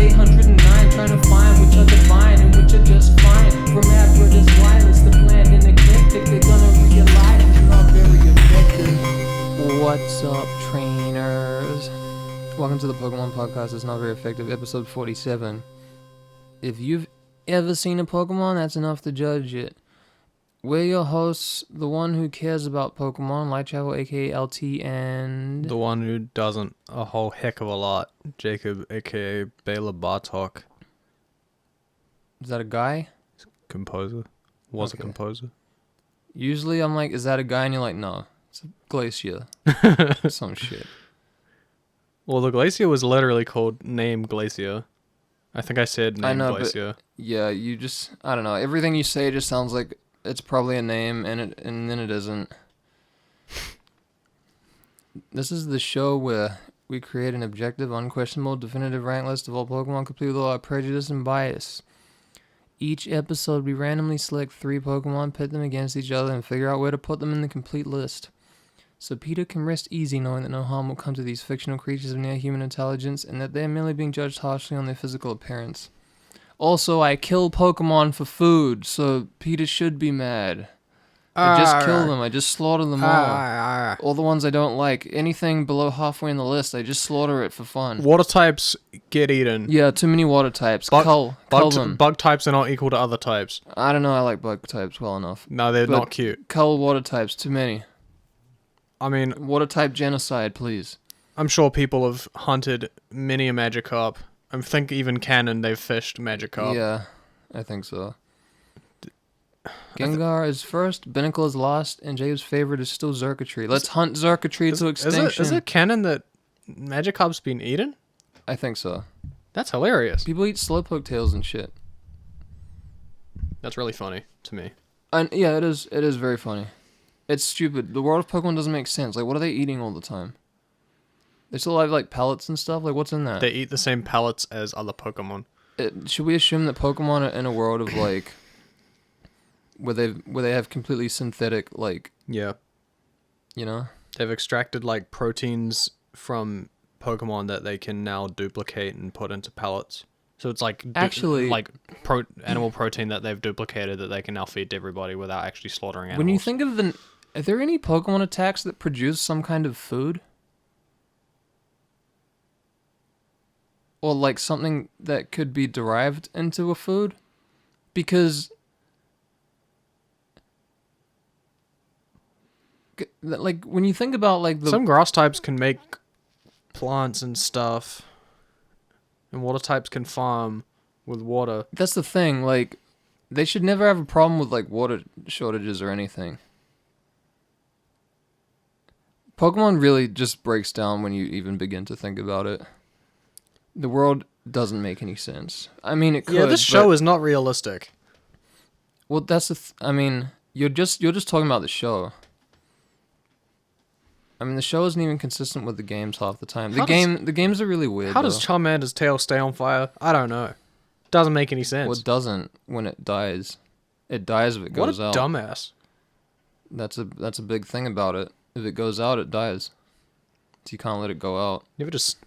809, trying to find which are divine and which are just fine. From after this wireless, the bland and eclectic, they're gonna realize it's not very effective. What's up, trainers? Welcome to the Pokemon Podcast. It's not very effective, episode 47. If you've ever seen a Pokemon, that's enough to judge it. We're your hosts, the one who cares about Pokemon, Light Travel, aka LT, and... the one who doesn't a whole heck of a lot, Jacob, aka Bela Bartok. Is that a guy? Composer. Was Okay. a composer. Usually I'm like, is that a guy? And you're like, no, it's a glacier. Some shit. Well, the glacier was literally called Name Glacier. I think I said Name Glacier. Yeah, you just, I don't know. Everything you say just sounds like it's probably a name, and then it isn't. This is the show where we create an objective, unquestionable, definitive rank list of all Pokemon, complete with all our prejudice and bias. Each episode, we randomly select 3 Pokemon, pit them against each other, and figure out where to put them in the complete list. So Peter can rest easy knowing that no harm will come to these fictional creatures of near-human intelligence, and that they are merely being judged harshly on their physical appearance. Also, I kill Pokemon for food, so Peter should be mad. I just kill them. I just slaughter them all. All the ones I don't like. Anything below halfway in the list, I just slaughter it for fun. Water types get eaten. Yeah, too many water types. Cull them. Bug types are not equal to other types. I don't know, I like bug types well enough. No, they're not cute. Cull water types, too many. I mean... water type genocide, please. I'm sure people have hunted many a Magikarp. I think even canon they've fished Magikarp. Yeah, I think so. Gengar is first, Binnacle is last, and Jacob's favorite is still Xurkitree. Let's hunt Xurkitree to extinction. Is it canon that Magikarp's been eaten? I think so. That's hilarious. People eat Slowpoke tails and shit. That's really funny to me. And yeah, it is very funny. It's stupid. The world of Pokemon doesn't make sense. Like, what are they eating all the time? They still have, like, pellets and stuff? Like, what's in that? They eat the same pellets as other Pokemon. Should we assume that Pokemon are in a world of, like... where they have completely synthetic, like... yeah. You know? They've extracted, like, proteins from Pokemon that they can now duplicate and put into pellets. So it's like... actually... like, animal protein that they've duplicated that they can now feed to everybody without actually slaughtering animals. When you think of the... are there any Pokemon attacks that produce some kind of food? Or, like, something that could be derived into a food? Because... like, when you think about, like, some grass types can make plants and stuff. And water types can farm with water. that's the thing, like, they should never have a problem with, like, water shortages or anything. Pokemon really just breaks down when you even begin to think about it. The world doesn't make any sense. I mean, it could. Yeah, this show is not realistic. Well, that's the I mean, you're just talking about the show. I mean, the show isn't even consistent with the games half the time. The games are really weird. How does Charmander's tail stay on fire? I don't know. Doesn't make any sense. Well, it doesn't when it dies. It dies if it goes out. What a dumbass. That's a big thing about it. If it goes out, it dies. So you can't let it go out. You ever just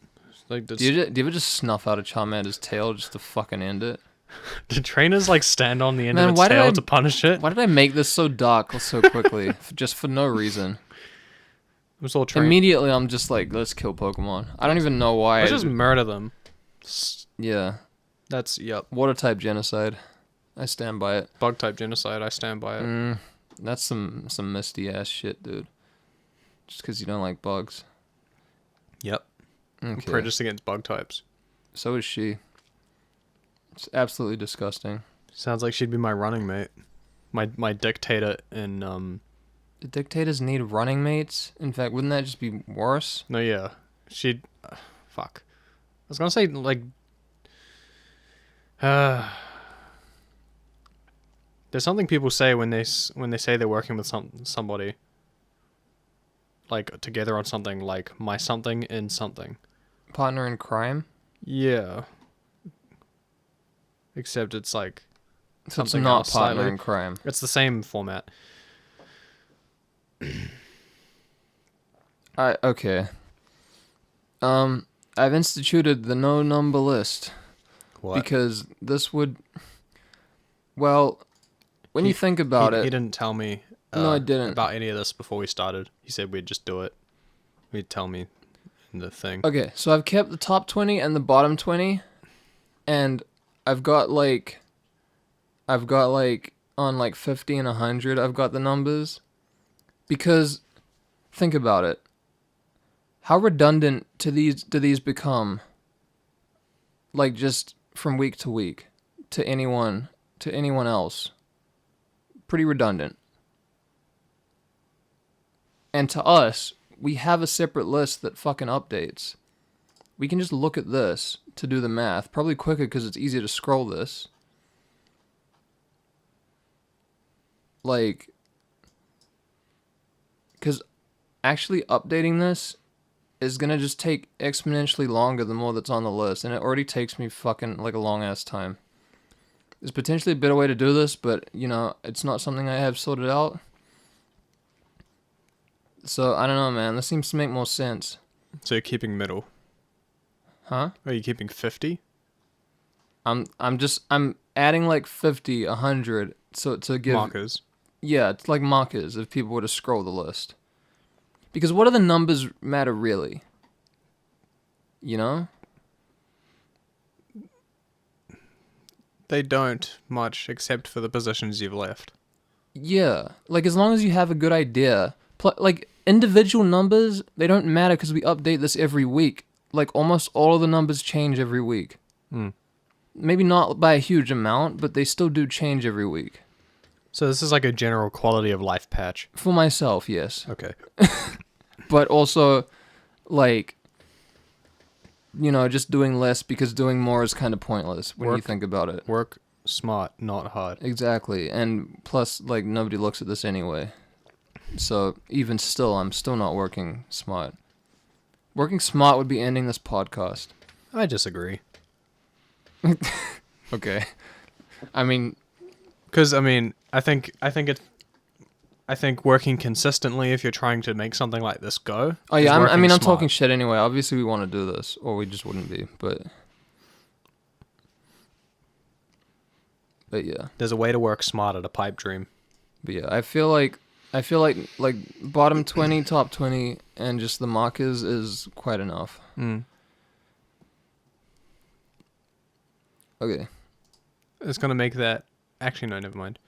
like Do you ever just snuff out a Charmander's tail just to fucking end it? do trainers like stand on the end Man, of its tail to punish it? Why did I make this so dark so quickly? Just for no reason. It was all trained. Immediately, I'm just like, let's kill Pokemon. I don't even know why. Let's just murder them. Yeah. That's, yep. Water type genocide. I stand by it. Bug type genocide, I stand by it. That's some misty ass shit, dude. Just because you don't like bugs. Yep. Okay. I'm prejudiced against bug types. So is she. It's absolutely disgusting. Sounds like she'd be my running mate. My dictator in, The dictators need running mates? In fact, wouldn't that just be worse? No, yeah. She'd... fuck. I was gonna say, like... there's something people say when they say they're working with somebody. Like, together on something, like, my something in something. Partner in crime? Yeah. Except it's like... So it's not partner in crime. It's the same format. Okay. I've instituted the no number list. What? Because this would... Well, when you think about He it... didn't tell me No, I didn't. about any of this before we started. He said we'd just do it. He'd tell me in the thing. Okay, so I've kept the top 20 and the bottom 20, and I've got like on like 50 and 100, I've got the numbers. Because, think about it. How redundant do these become? Like, just from week to week, to anyone else. Pretty redundant. And to us, we have a separate list that fucking updates. We can just look at this to do the math. Probably quicker because it's easier to scroll this. Like, because actually updating this is going to just take exponentially longer the more that's on the list. And it already takes me fucking like a long ass time. There's potentially a better way to do this, but, you know, it's not something I have sorted out. So, I don't know, man. This seems to make more sense. So you're keeping middle. Huh? Are you keeping 50? I'm adding like 50, 100, so to give... Markers. Yeah, it's like markers if people were to scroll the list. Because what do the numbers matter really? You know? They don't much, except for the positions you've left. Yeah, like as long as you have a good idea. Like individual numbers, they don't matter because we update this every week. Like almost all of the numbers change every week. Maybe not by a huge amount, but they still do change every week. So this is like a general quality of life patch. For myself, yes. Okay. But also, like, you know, just doing less because doing more is kind of pointless when you think about it. Work smart, not hard. Exactly. And plus, like, nobody looks at this anyway. So even still, I'm still not working smart. Working smart would be ending this podcast. I disagree. Okay. I mean... Because, I think working consistently, if you're trying to make something like this go... Oh, yeah, I'm smart. talking shit anyway. Obviously, we want to do this, or we just wouldn't be, but yeah. There's a way to work smart at a pipe dream. But yeah, I feel like bottom 20, top 20, and just the markers is quite enough. Okay. It's going to make that... Actually, no, never mind.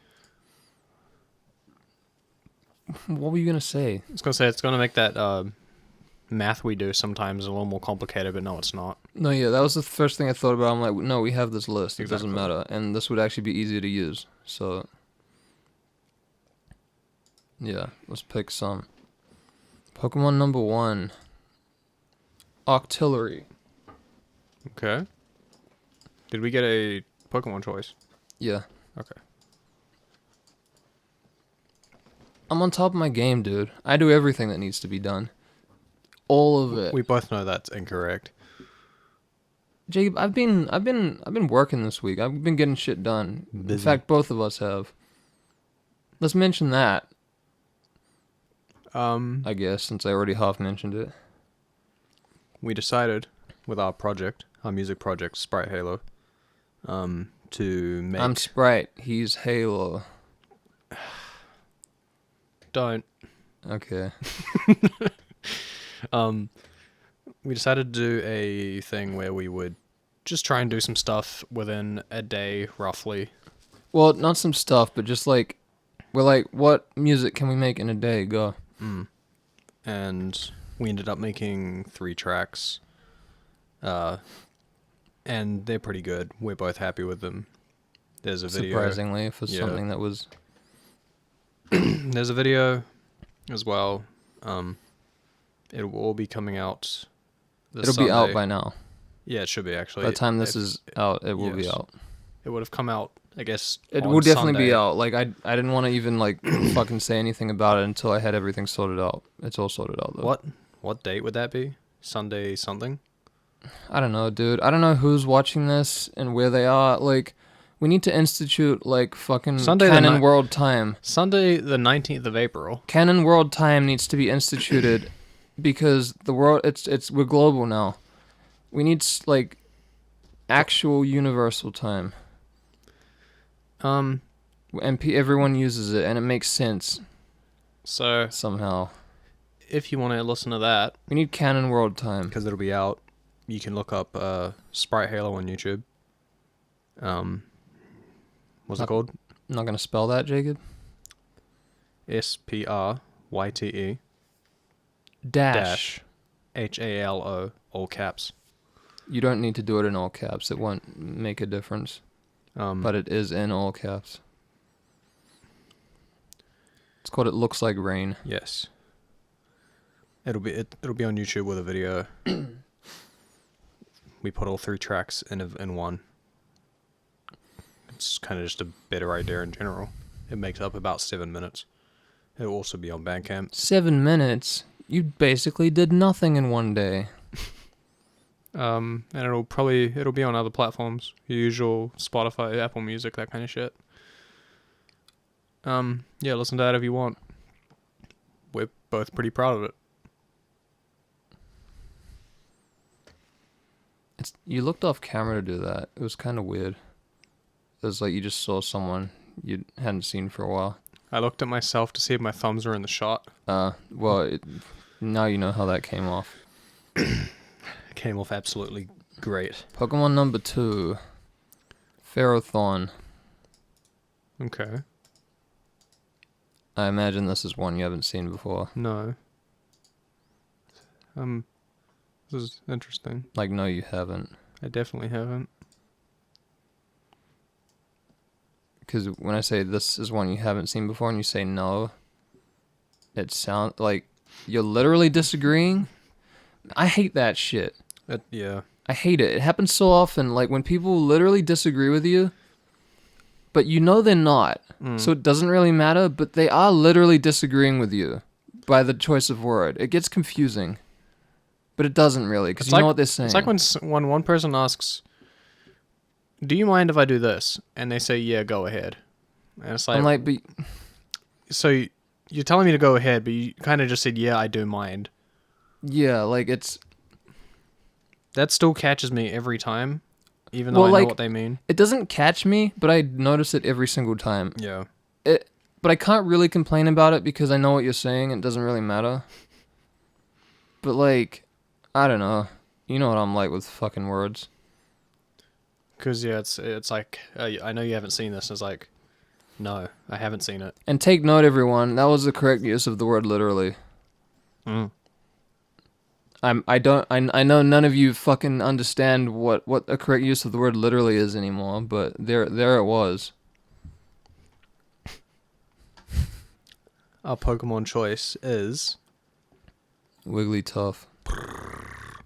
What were you going to say? I was going to say, it's going to make that math we do sometimes a little more complicated, but no, it's not. No, yeah, that was the first thing I thought about. I'm like, no, we have this list. It Exactly. doesn't matter. And this would actually be easier to use. So, yeah, let's pick some. Pokemon number 1. Octillery. Okay. Did we get a Pokemon choice? Yeah. Okay. I'm on top of my game, dude. I do everything that needs to be done. All of it. We both know that's incorrect. Jacob, I've been working this week. I've been getting shit done. Busy. In fact, both of us have. Let's mention that. I guess, since I already half mentioned it. We decided with our music project, Sprite Halo, to make... I'm Sprite. He's Halo. Don't. Okay. We decided to do a thing where we would just try and do some stuff within a day, roughly. Well, not some stuff, but just like, we're like, what music can we make in a day? Go. And we ended up making 3 tracks. And they're pretty good. We're both happy with them. There's a video. Surprisingly, for something that was... There's a video as well. It will all be coming out this It'll be out Sunday. by now. Yeah, it should be actually. By the time this is out, it will be yes. out. It would have come out, I guess. It on will definitely Sunday. be out. Like, I didn't want to even, like, fucking say anything about it until I had everything sorted out. It's all sorted out, though. What date would that be? Sunday something? I don't know, dude. I don't know who's watching this and where they are. Like, we need to institute, like, fucking Sunday Canon World Time. Sunday the 19th of April. Canon World Time needs to be instituted because the world, we're global now. We need, like, Actual universal time. And everyone uses it, and it makes sense So somehow. if you want to listen to that, We need canon world time. because it'll be out, you can look up Sprite Halo on YouTube. What's it called? I'm not gonna spell that, Jacob. SPRYTE Dash. HALO, all caps. You don't need to do it in all caps. It won't make a difference. But it is in all caps. It's called It Looks Like Rain. Yes. It'll be on YouTube with a video. We put all 3 tracks in one. It's kind of just a better idea in general. It makes up about 7 minutes. It'll also be on Bandcamp. 7 minutes? You basically did nothing in one day. And it'll be on other platforms, your usual Spotify, Apple Music, that kind of shit. Yeah, listen to that if you want. We're both pretty proud of it. You looked off camera to do that. It was kind of weird. It was like you just saw someone you hadn't seen for a while. I looked at myself to see if my thumbs were in the shot. Now you know how that came off. Came off absolutely great. Pokemon number 2. Ferrothorn. Okay. I imagine this is one you haven't seen before. No. This is interesting. Like, no, you haven't. I definitely haven't. Because when I say this is one you haven't seen before and you say no, it sounds like you're literally disagreeing. I hate that shit. Yeah. I hate it. It happens so often, like when people literally disagree with you, but you know they're not. So it doesn't really matter, but they are literally disagreeing with you by the choice of word. It gets confusing. But it doesn't really, because you know what they're saying. It's like when one person asks, do you mind if I do this? And they say, yeah, go ahead. And it's like, I'm like, but so you're telling me to go ahead, but you kind of just said, yeah, I do mind. yeah, like it's... That still catches me every time, even though I know what they mean. It doesn't catch me, but I notice it every single time. Yeah. But I can't really complain about it because I know what you're saying. It doesn't really matter. But like, I don't know. You know what I'm like with fucking words. Because, yeah, it's like, I know you haven't seen this. It's like, no, I haven't seen it. And take note, everyone. That was the correct use of the word literally. I know none of you fucking understand what a correct use of the word literally is anymore, but there it was. Our Pokemon choice is Wigglytuff.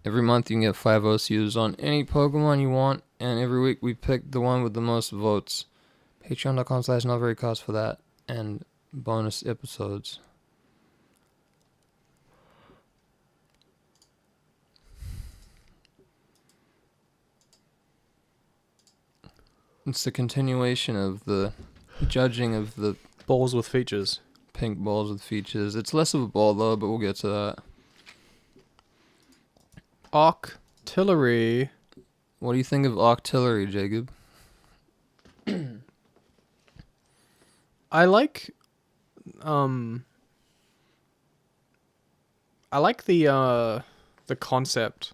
Every month you can get 5 OCUs on any Pokemon you want, and every week we pick the one with the most votes. Patreon.com/notverycost for that, and bonus episodes. It's the continuation of the judging of the balls with features. pink balls with features. It's less of a ball though, but we'll get to that. Octillery. What do you think of Octillery, Jacob? I like the concept,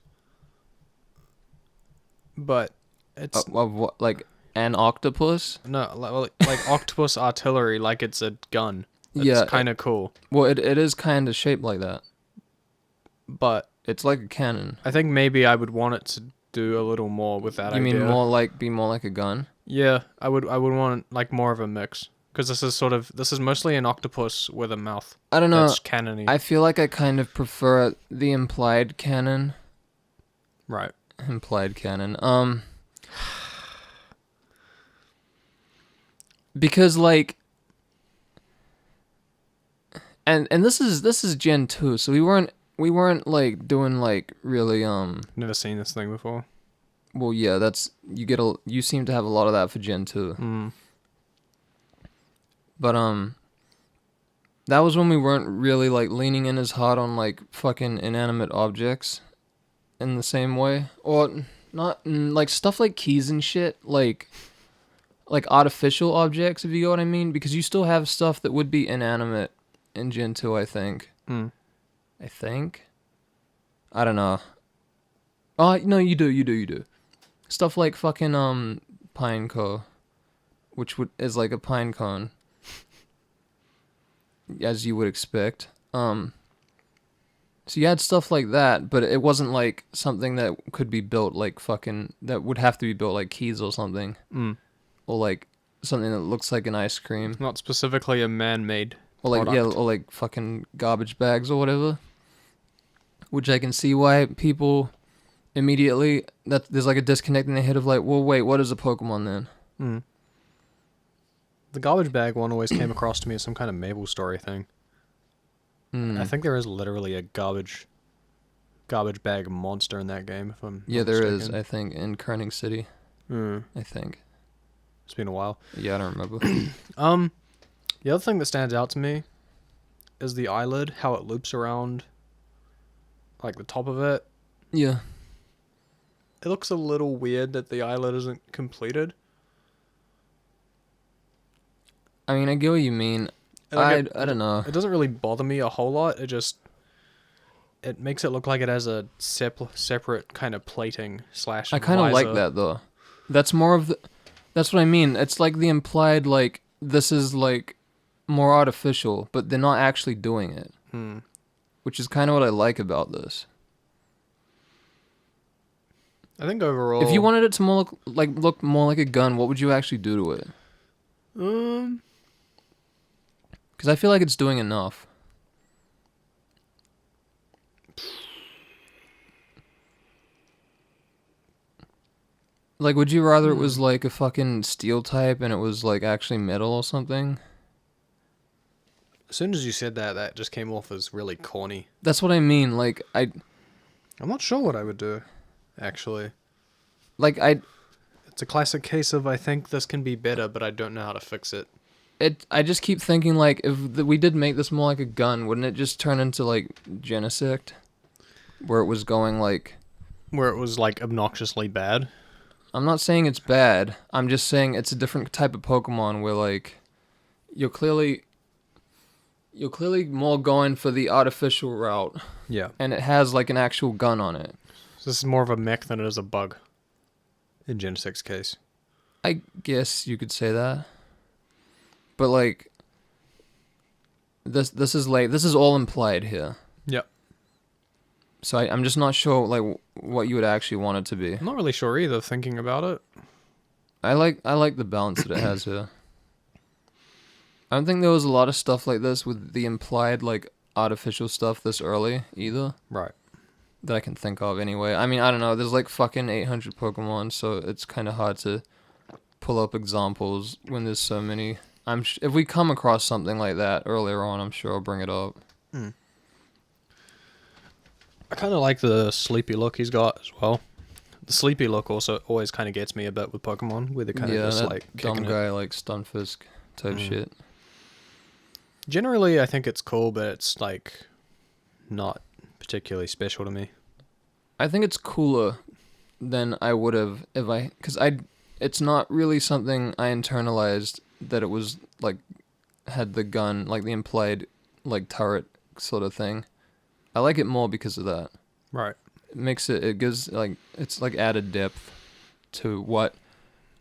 but it's Of what, like an octopus? no like octopus artillery, like it's a gun. It's kind of cool. Well, it is kind of shaped like that. But It's like a cannon. I think maybe I would want it to do a little more with that You idea. mean be more like a gun? Yeah, I would want like more of a mix, because this is mostly an octopus with a mouth. I don't know. That's cannon-y. I feel like I kind of prefer the implied cannon. Right. Implied cannon. Because like, and this is Gen 2, so we weren't like doing like really Never seen this thing before. well, yeah, you seem to have a lot of that for Gen 2. But that was when we weren't really like leaning in as hard on like fucking inanimate objects in the same way. Or Not like stuff like keys and shit, like artificial objects, if you get what I mean, because you still have stuff that would be inanimate in Gen 2, I think. I think. I don't know. Oh, no, you do. Stuff like fucking pine cone, which is like a pine cone, as you would expect. So you had stuff like that, but it wasn't like something that could be built like that would have to be built like keys or something. Or like something that looks like an ice cream. Not specifically a man-made Or like product. or like fucking garbage bags or whatever. Which I can see why people immediately there's like a disconnect in their head of like, well, wait, what is a Pokemon then? The garbage bag one always came across to me as some kind of Mabel story thing. I think there is literally a garbage bag monster in that game. If I'm not there mistaken. is, I think, in Kerning City. I think. It's been a while. Yeah, I don't remember. The other thing that stands out to me is the eyelid, how it loops around, like the top of it. Yeah. It looks a little weird that the eyelid isn't completed. I mean, I get what you mean. I don't know. It doesn't really bother me a whole lot. It makes it look like it has a separate kind of plating / I kind of like that though. That's more of the. That's what I mean. It's like the implied like this is like more artificial, but they're not actually doing it. Which is kind of what I like about this. I think overall, If you wanted it to look more like a gun, what would you actually do to it? Because I feel like it's doing enough. Like, would you rather it was like a fucking steel type and it was like actually metal or something? as soon as you said that, that just came off as really corny. That's what I mean. Like, I'm not sure what I would do, actually. It's a classic case of I think this can be better, but I don't know how to fix it. I just keep thinking like if we did make this more like a gun, wouldn't it just turn into like Genesect, where it was going like. Where it was like obnoxiously bad. I'm not saying it's bad. I'm just saying it's a different type of Pokemon where like you're clearly more going for the artificial route. Yeah. And it has like an actual gun on it. So this is more of a mech than it is a bug. In Genesect's case. I guess you could say that. But like this is all implied here. Yep. So I'm just not sure like what you would actually want it to be. I'm not really sure either, thinking about it. I like the balance that it has here. I don't think there was a lot of stuff like this with the implied like artificial stuff this early either. Right. That I can think of anyway. I mean, I don't know. There's like fucking 800 Pokemon, so it's kind of hard to pull up examples when there's so many. If we come across something like that earlier on, I'm sure I'll bring it up. I kind of like the sleepy look he's got as well. The sleepy look also always kind of gets me a bit with Pokemon, where they're kind of just that like dumb kicking guy like Stunfisk type shit. Generally, I think it's cool, but it's like not particularly special to me. I think it's cooler than I would have it's not really something I internalized that it was like had the gun, like the implied like turret sort of thing. I like it more because of that. Right. It gives like it's like added depth to what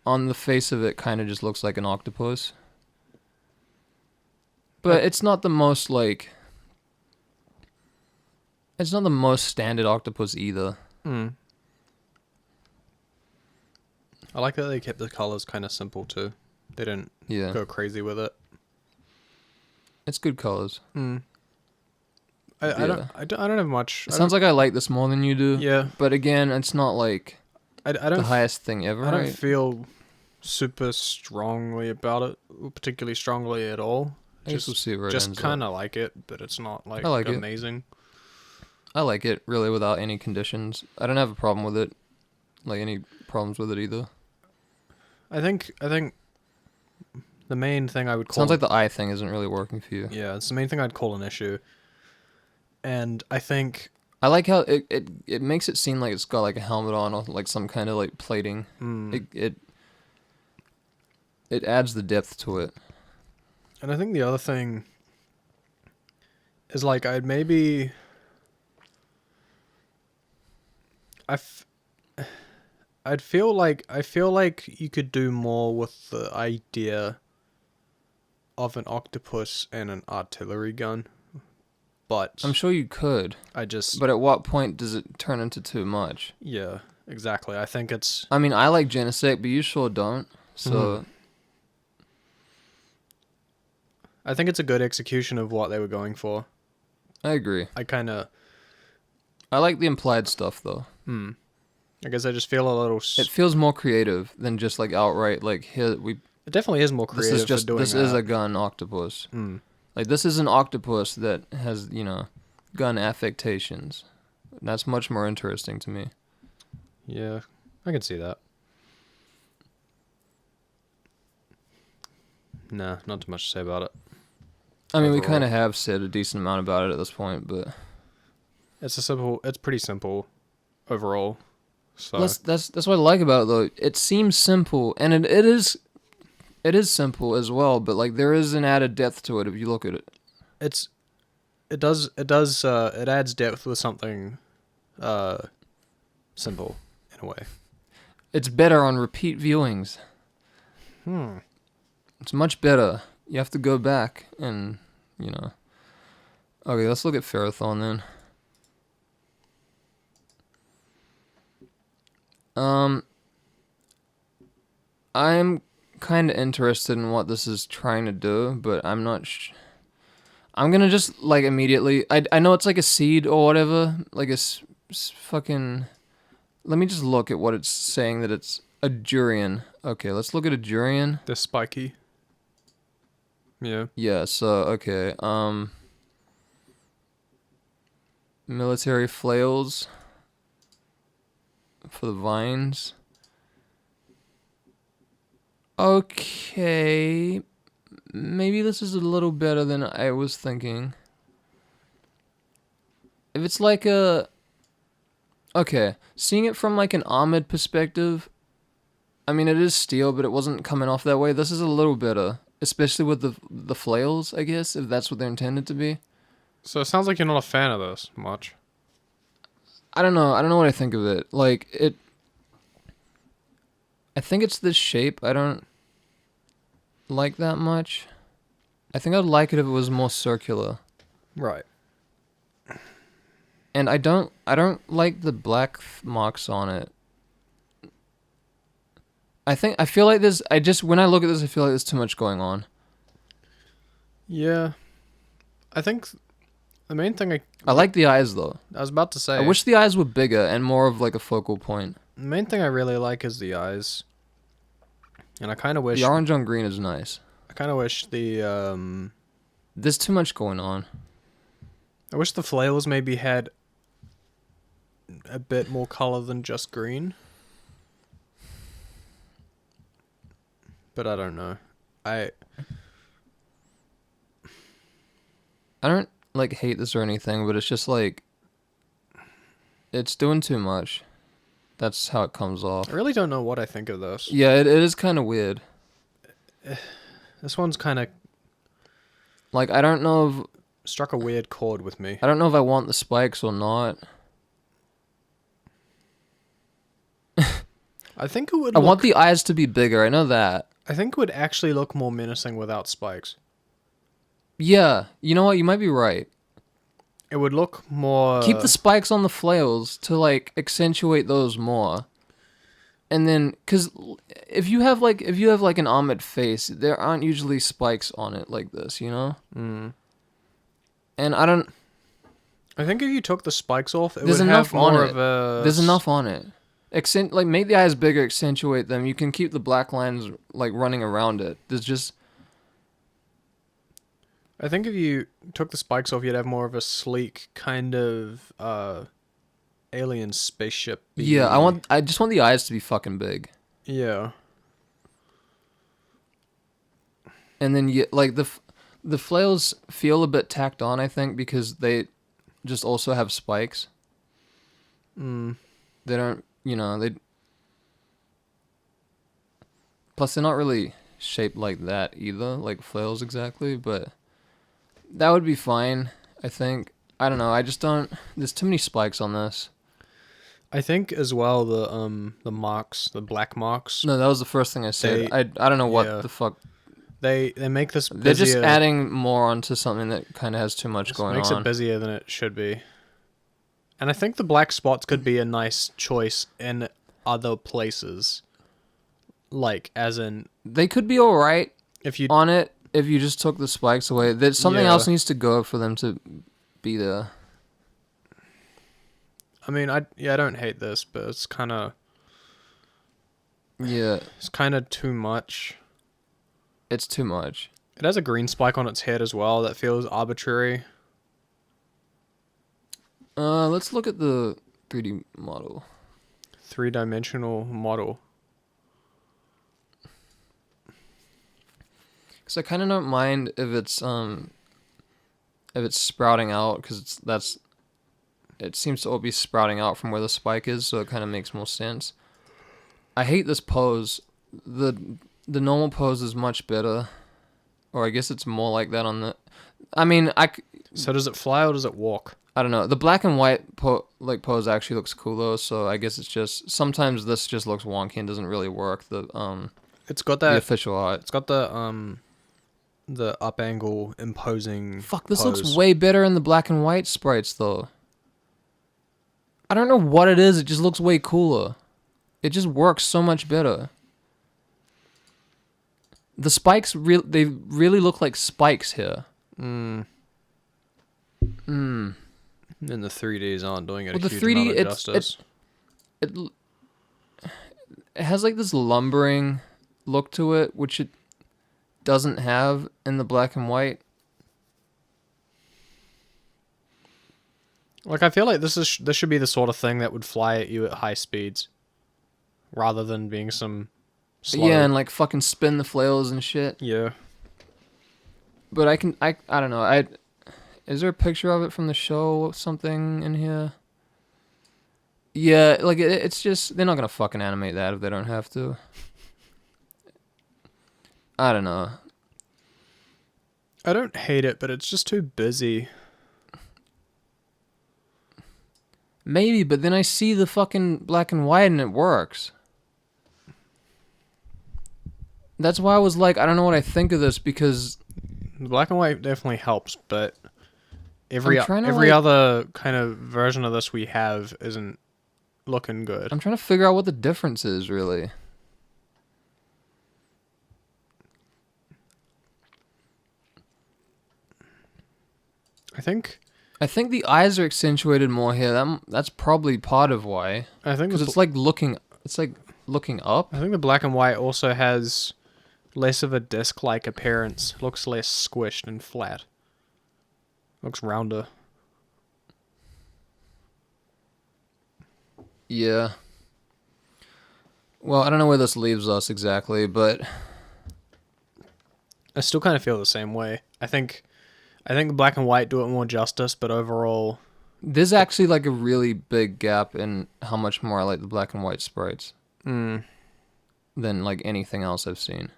on the face of it kind of just looks like an octopus. But it's not the most like it's not the most standard octopus either. I like that they kept the colors kind of simple too. They didn't go crazy with it. It's good colors. I don't have much. It sounds like I like this more than you do. Yeah. But again, it's not like I don't the highest thing ever. I don't right? feel super strongly about it, particularly strongly at all. I guess we'll see where it just ends kind of like it, but it's not like, I like it. amazing. I like it really without any conditions. I don't have a problem with it, like any problems with it either. I think the main thing I would call Sounds like the eye thing isn't really working for you. Yeah, it's the main thing I'd call an issue. And I think I like how it makes it seem like it's got like a helmet on or like some kind of like plating. It adds the depth to it. And I think the other thing is like I'd feel like you could do more with the idea of an octopus and an artillery gun. But I'm sure you could. But at what point does it turn into too much? Yeah, exactly. I think it's... I mean, I like Genesect, but you sure don't. So... I think it's a good execution of what they were going for. I agree. I like the implied stuff, though. I guess I just feel a little... It feels more creative than just, like, outright, like, here, we... It definitely is more creative for doing that. This is a gun octopus. Like, this is an octopus that has, you know, gun affectations. That's much more interesting to me. Yeah, I can see that. Nah, not too much to say about it. I mean, we kind of have said a decent amount about it at this point, but... It's pretty simple overall. So that's what I like about it, though. It seems simple, and it is simple as well, but like there is an added depth to it if you look at it. It adds depth with something simple in a way. It's better on repeat viewings. It's much better. You have to go back and, you know. Okay, let's look at Ferrothorn then. I'm kind of interested in what this is trying to do, but I'm not I'm gonna just, like, immediately... I know it's like a seed or whatever, like a fucking... Let me just look at what it's saying that it's a durian. Okay, let's look at a durian. They're spiky. Yeah. Yeah, so, okay, military flails for the vines. Okay, maybe this is a little better than I was thinking. If it's like a... Okay, seeing it from like an armored perspective, I mean, it is steel, but it wasn't coming off that way. This is a little better, especially with the flails, I guess, if that's what they're intended to be. So it sounds like you're not a fan of this much. I don't know what I think of it. Like, I think it's this shape I don't like that much. I think I'd like it if it was more circular. Right. And I don't like the black marks on it. I feel like there's... when I look at this, I feel like there's too much going on. Yeah. I think the main thing I like the eyes, though. I was about to say... I wish the eyes were bigger and more of, like, a focal point. The main thing I really like is the eyes. And I kind of wish... The orange on green is nice. I kind of wish the, There's too much going on. I wish the flails maybe had a bit more color than just green. But I don't know. I don't, like, hate this or anything, but it's just, like... It's doing too much. That's how it comes off. I really don't know what I think of this. Yeah, it is kind of weird. This one's kind of... Like, I don't know if... Struck a weird chord with me. I don't know if I want the spikes or not. I think it would I want the eyes to be bigger, I know that. I think it would actually look more menacing without spikes. Yeah, you know what? You might be right. It would look more... Keep the spikes on the flails to, like, accentuate those more. And then, because if you have like an armored face, there aren't usually spikes on it like this, you know? And I think if you took the spikes off, there's would enough have more on it. of a... There's enough on it. Like, make the eyes bigger, accentuate them. You can keep the black lines, like, running around it. There's just... I think if you took the spikes off, you'd have more of a sleek kind of alien spaceship. Yeah, I just want the eyes to be fucking big. Yeah. And then like the flails feel a bit tacked on, I think, because they just also have spikes. They don't, they... Plus, they're not really shaped like that either, like flails exactly, but that would be fine, I think. I don't know, I just don't... There's too many spikes on this. I think as well the marks, the black marks. No, that was the first thing I said. I don't know what the fuck... They make this busier. They're just adding more onto something that kind of has too much going on. Makes it busier than it should be. And I think the black spots could be a nice choice in other places. Like, as in... They could be alright if you just took the spikes away. There's something else needs to go for them to be there. I mean, I don't hate this, but it's kind of... Yeah. It's kind of too much. It's too much. It has a green spike on its head as well. That feels arbitrary. Let's look at the 3D model. 3-dimensional model. Because I kind of don't mind if it's sprouting out, because it seems to all be sprouting out from where the spike is, so it kind of makes more sense. I hate this pose. The normal pose is much better, or I guess it's more like that on the... I mean, So does it fly or does it walk? I don't know. The black and white pose actually looks cool though, so I guess it's just... Sometimes this just looks wonky and doesn't really work. It's got that... The official art. It's got the up angle imposing Fuck, this pose. looks way better in the black and white sprites though. I don't know what it is, it just looks way cooler. It just works so much better. The spikes, they really look like spikes here. And the 3Ds aren't doing it Well, a the huge 3D, amount of justice. It has like this lumbering look to it, which it doesn't have in the black and white. Like, I feel like this should be the sort of thing that would fly at you at high speeds, rather than being some slow... Yeah, and like fucking spin the flails and shit. Yeah. But I don't know. Is there a picture of it from the show or something in here? Yeah, like it's just, they're not gonna fucking animate that if they don't have to. I don't know. I don't hate it, but it's just too busy. Maybe, but then I see the fucking black and white and it works. That's why I was like, I don't know what I think of this, because... The black and white definitely helps, but every like, other kind of version of this we have isn't looking good. I'm trying to figure out what the difference is, really. I think the eyes are accentuated more here. That's probably part of why. I think because it's like looking up. I think the black and white also has less of a disc-like appearance. Looks less squished and flat. Looks rounder. Yeah. Well, I don't know where this leaves us exactly, but I still kind of feel the same way. I think the black and white do it more justice, but overall... There's actually like a really big gap in how much more I like the black and white sprites than like anything else I've seen.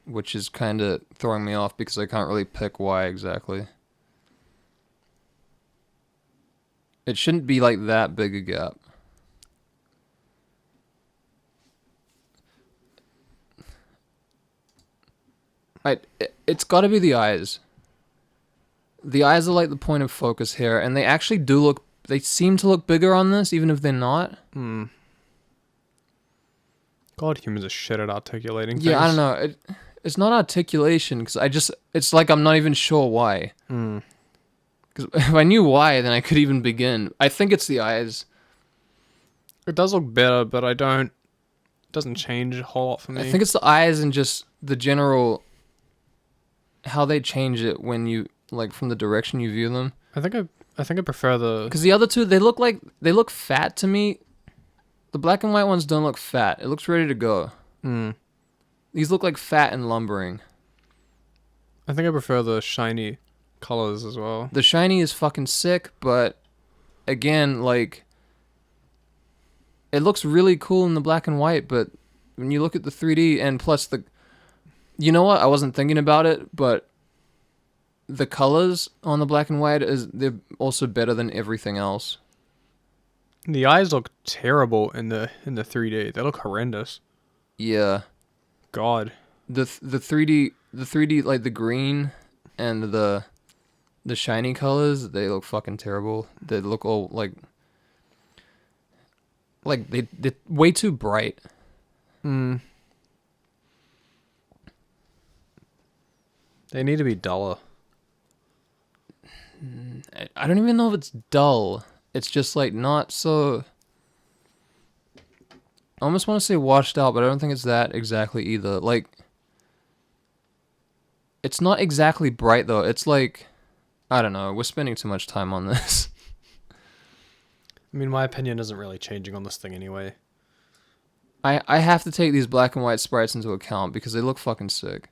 Which is kind of throwing me off because I can't really pick why exactly. It shouldn't be like that big a gap. It's got to be the eyes. The eyes are like the point of focus here, and they actually do look... They seem to look bigger on this, even if they're not. God, humans are shit at articulating things. Yeah, I don't know. It's not articulation, because it's like I'm not even sure why. Because if I knew why, then I could even begin. I think it's the eyes. It does look better, but it doesn't change a whole lot for me. I think it's the eyes and just the general... How they change it when you... Like, from the direction you view them. I think I prefer the... Because the other two, they look fat to me. The black and white ones don't look fat. It looks ready to go. These look like fat and lumbering. I think I prefer the shiny colors as well. The shiny is fucking sick, but again, like, it looks really cool in the black and white, but when you look at the 3D and plus you know what? I wasn't thinking about it, but the colors on the black and white they're also better than everything else. The eyes look terrible in the 3D. They look horrendous. Yeah. God. The 3D like the green and the shiny colors, they look fucking terrible. They look all like they're way too bright. They need to be duller. I don't even know if it's dull. It's just like not so. I almost want to say washed out, but I don't think it's that exactly either. Like, it's not exactly bright though. It's like, I don't know. We're spending too much time on this. I mean, my opinion isn't really changing on this thing anyway. I have to take these black and white sprites into account because they look fucking sick.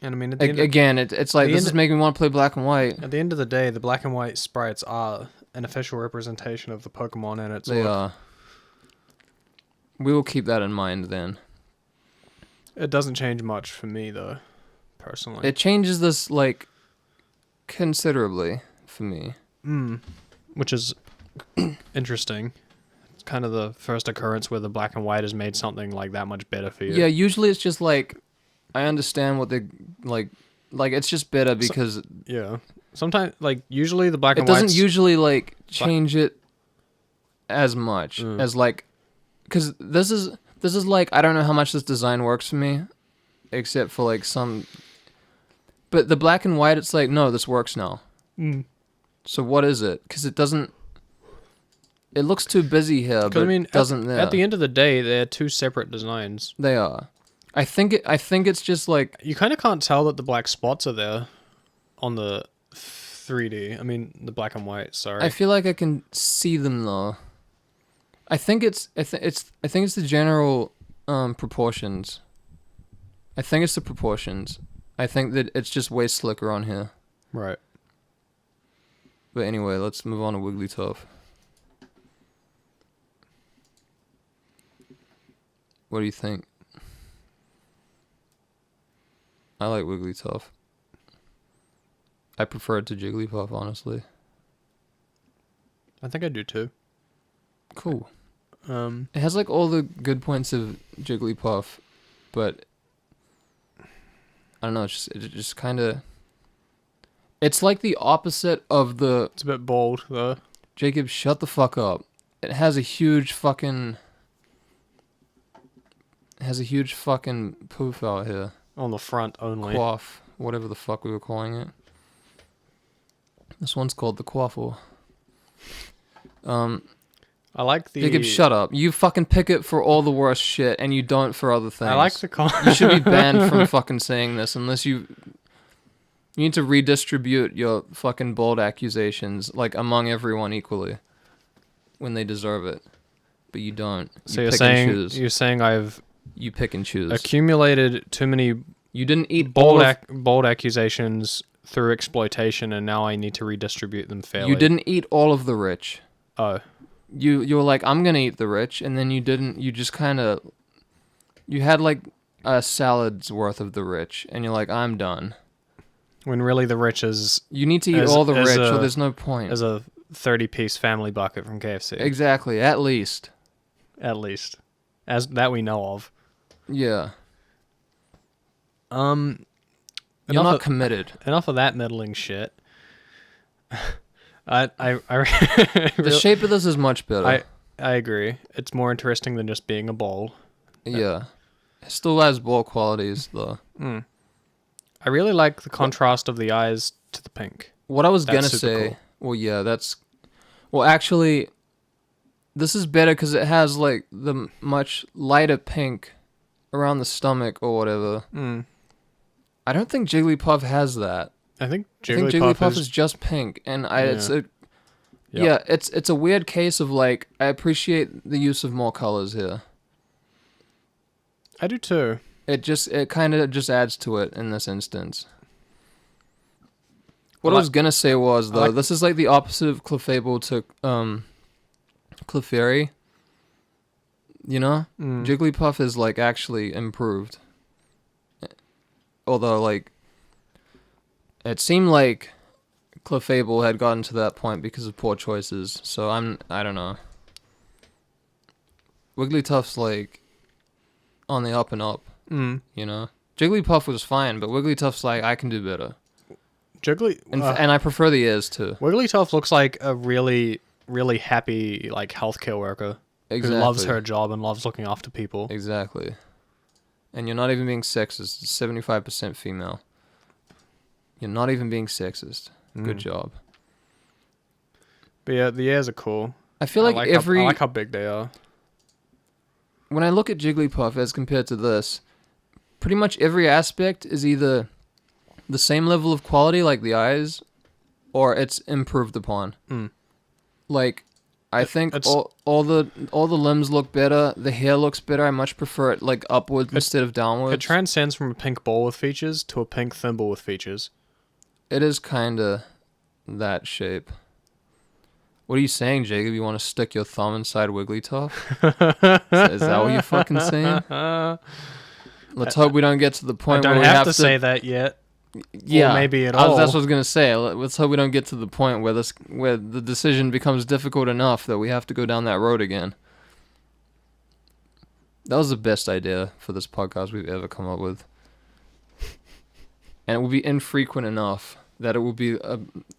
And I mean, it's like this is making me want to play black and white. At the end of the day, the black and white sprites are an official representation of the Pokemon and its They are. We will keep that in mind then. It doesn't change much for me though, personally. It changes this like considerably for me. Which is interesting. It's kind of the first occurrence where the black and white has made something like that much better for you. Yeah, usually it's just like I understand what they like it's just better because yeah. Sometimes like usually the black and white white doesn't usually like change it as much as like cuz this is like I don't know how much this design works for me except for like some but the black and white it's like no, this works now. So what is it? Cuz it doesn't it looks too busy here, but I mean, doesn't at the end of the day, they're two separate designs. They are. I think it's just like you kind of can't tell that the black spots are there on the 3D. I mean, the black and white. Sorry. I feel like I can see them though. I think it's the general proportions. I think it's the proportions. I think that it's just way slicker on here. Right. But anyway, let's move on to Wigglytuff. What do you think? I like Wigglytuff. I prefer it to Jigglypuff, honestly. I think I do too. Cool. It has like all the good points of Jigglypuff, but I don't know. It just kind of. It's like the opposite of the. It's a bit bold though. Jacob, shut the fuck up. It has a huge fucking. Poof out here. On the front only. Quaff, whatever the fuck we were calling it. This one's called the Quaffle. I like the... Jacob, shut up. You fucking pick it for all the worst shit, and you don't for other things. I like the... You should be banned from fucking saying this, unless you... You need to redistribute your fucking bold accusations, like, among everyone equally. When they deserve it. But you don't. So you you're saying I've... You pick and choose. Accumulated too many... You didn't eat bold accusations through exploitation, and now I need to redistribute them fairly. You didn't eat all of the rich. Oh. You were like, I'm gonna eat the rich, and then you didn't. You just kind of. You had like a salad's worth of the rich, and you're like, I'm done. When really the rich is... You need to eat all the rich, so there's no point. As a 30-piece family bucket from KFC. Exactly, at least. At least. As that we know of. Yeah. You're not committed. Enough of that meddling shit. The shape of this is much better. I agree. It's more interesting than just being a bowl. Yeah. It still has ball qualities, though. I really like the contrast of the eyes to the pink. What I was going to say... Cool. Well, yeah, that's... Well, actually, this is better because it has, like, the much lighter pink around the stomach or whatever. I don't think Jigglypuff has that. I think Jigglypuff is just pink, and it's a weird case of like I appreciate the use of more colors here. I do too. It kind of just adds to it in this instance. What I was gonna say was though, like- this is like the opposite of Clefable to Clefairy. You know, Jigglypuff is like actually improved. Although like, it seemed like Clefable had gotten to that point because of poor choices. So I don't know. Wigglytuff's like on the up and up. You know, Jigglypuff was fine, but Wigglytuff's like, I can do better. And I prefer the ears too. Wigglytuff looks like a really, really happy like healthcare worker who loves her job and loves looking after people. Exactly. And you're not even being sexist. It's 75% female. You're not even being sexist. Good job. But yeah, the ears are cool. I feel like I like how big they are. When I look at Jigglypuff as compared to this, pretty much every aspect is either the same level of quality, like the eyes, or it's improved upon. Like, I think all the limbs look better. The hair looks better. I much prefer it like upwards instead of downwards. It transcends from a pink ball with features to a pink thimble with features. It is kind of that shape. What are you saying, Jacob? You want to stick your thumb inside Wigglytuff? Is that what you're fucking saying? Let's hope we don't get to the point where we have to say that yet. Yeah, or maybe at all. That's what I was gonna say. Let's hope we don't get to the point where the decision becomes difficult enough that we have to go down that road again. That was the best idea for this podcast we've ever come up with, and it will be infrequent enough that it will be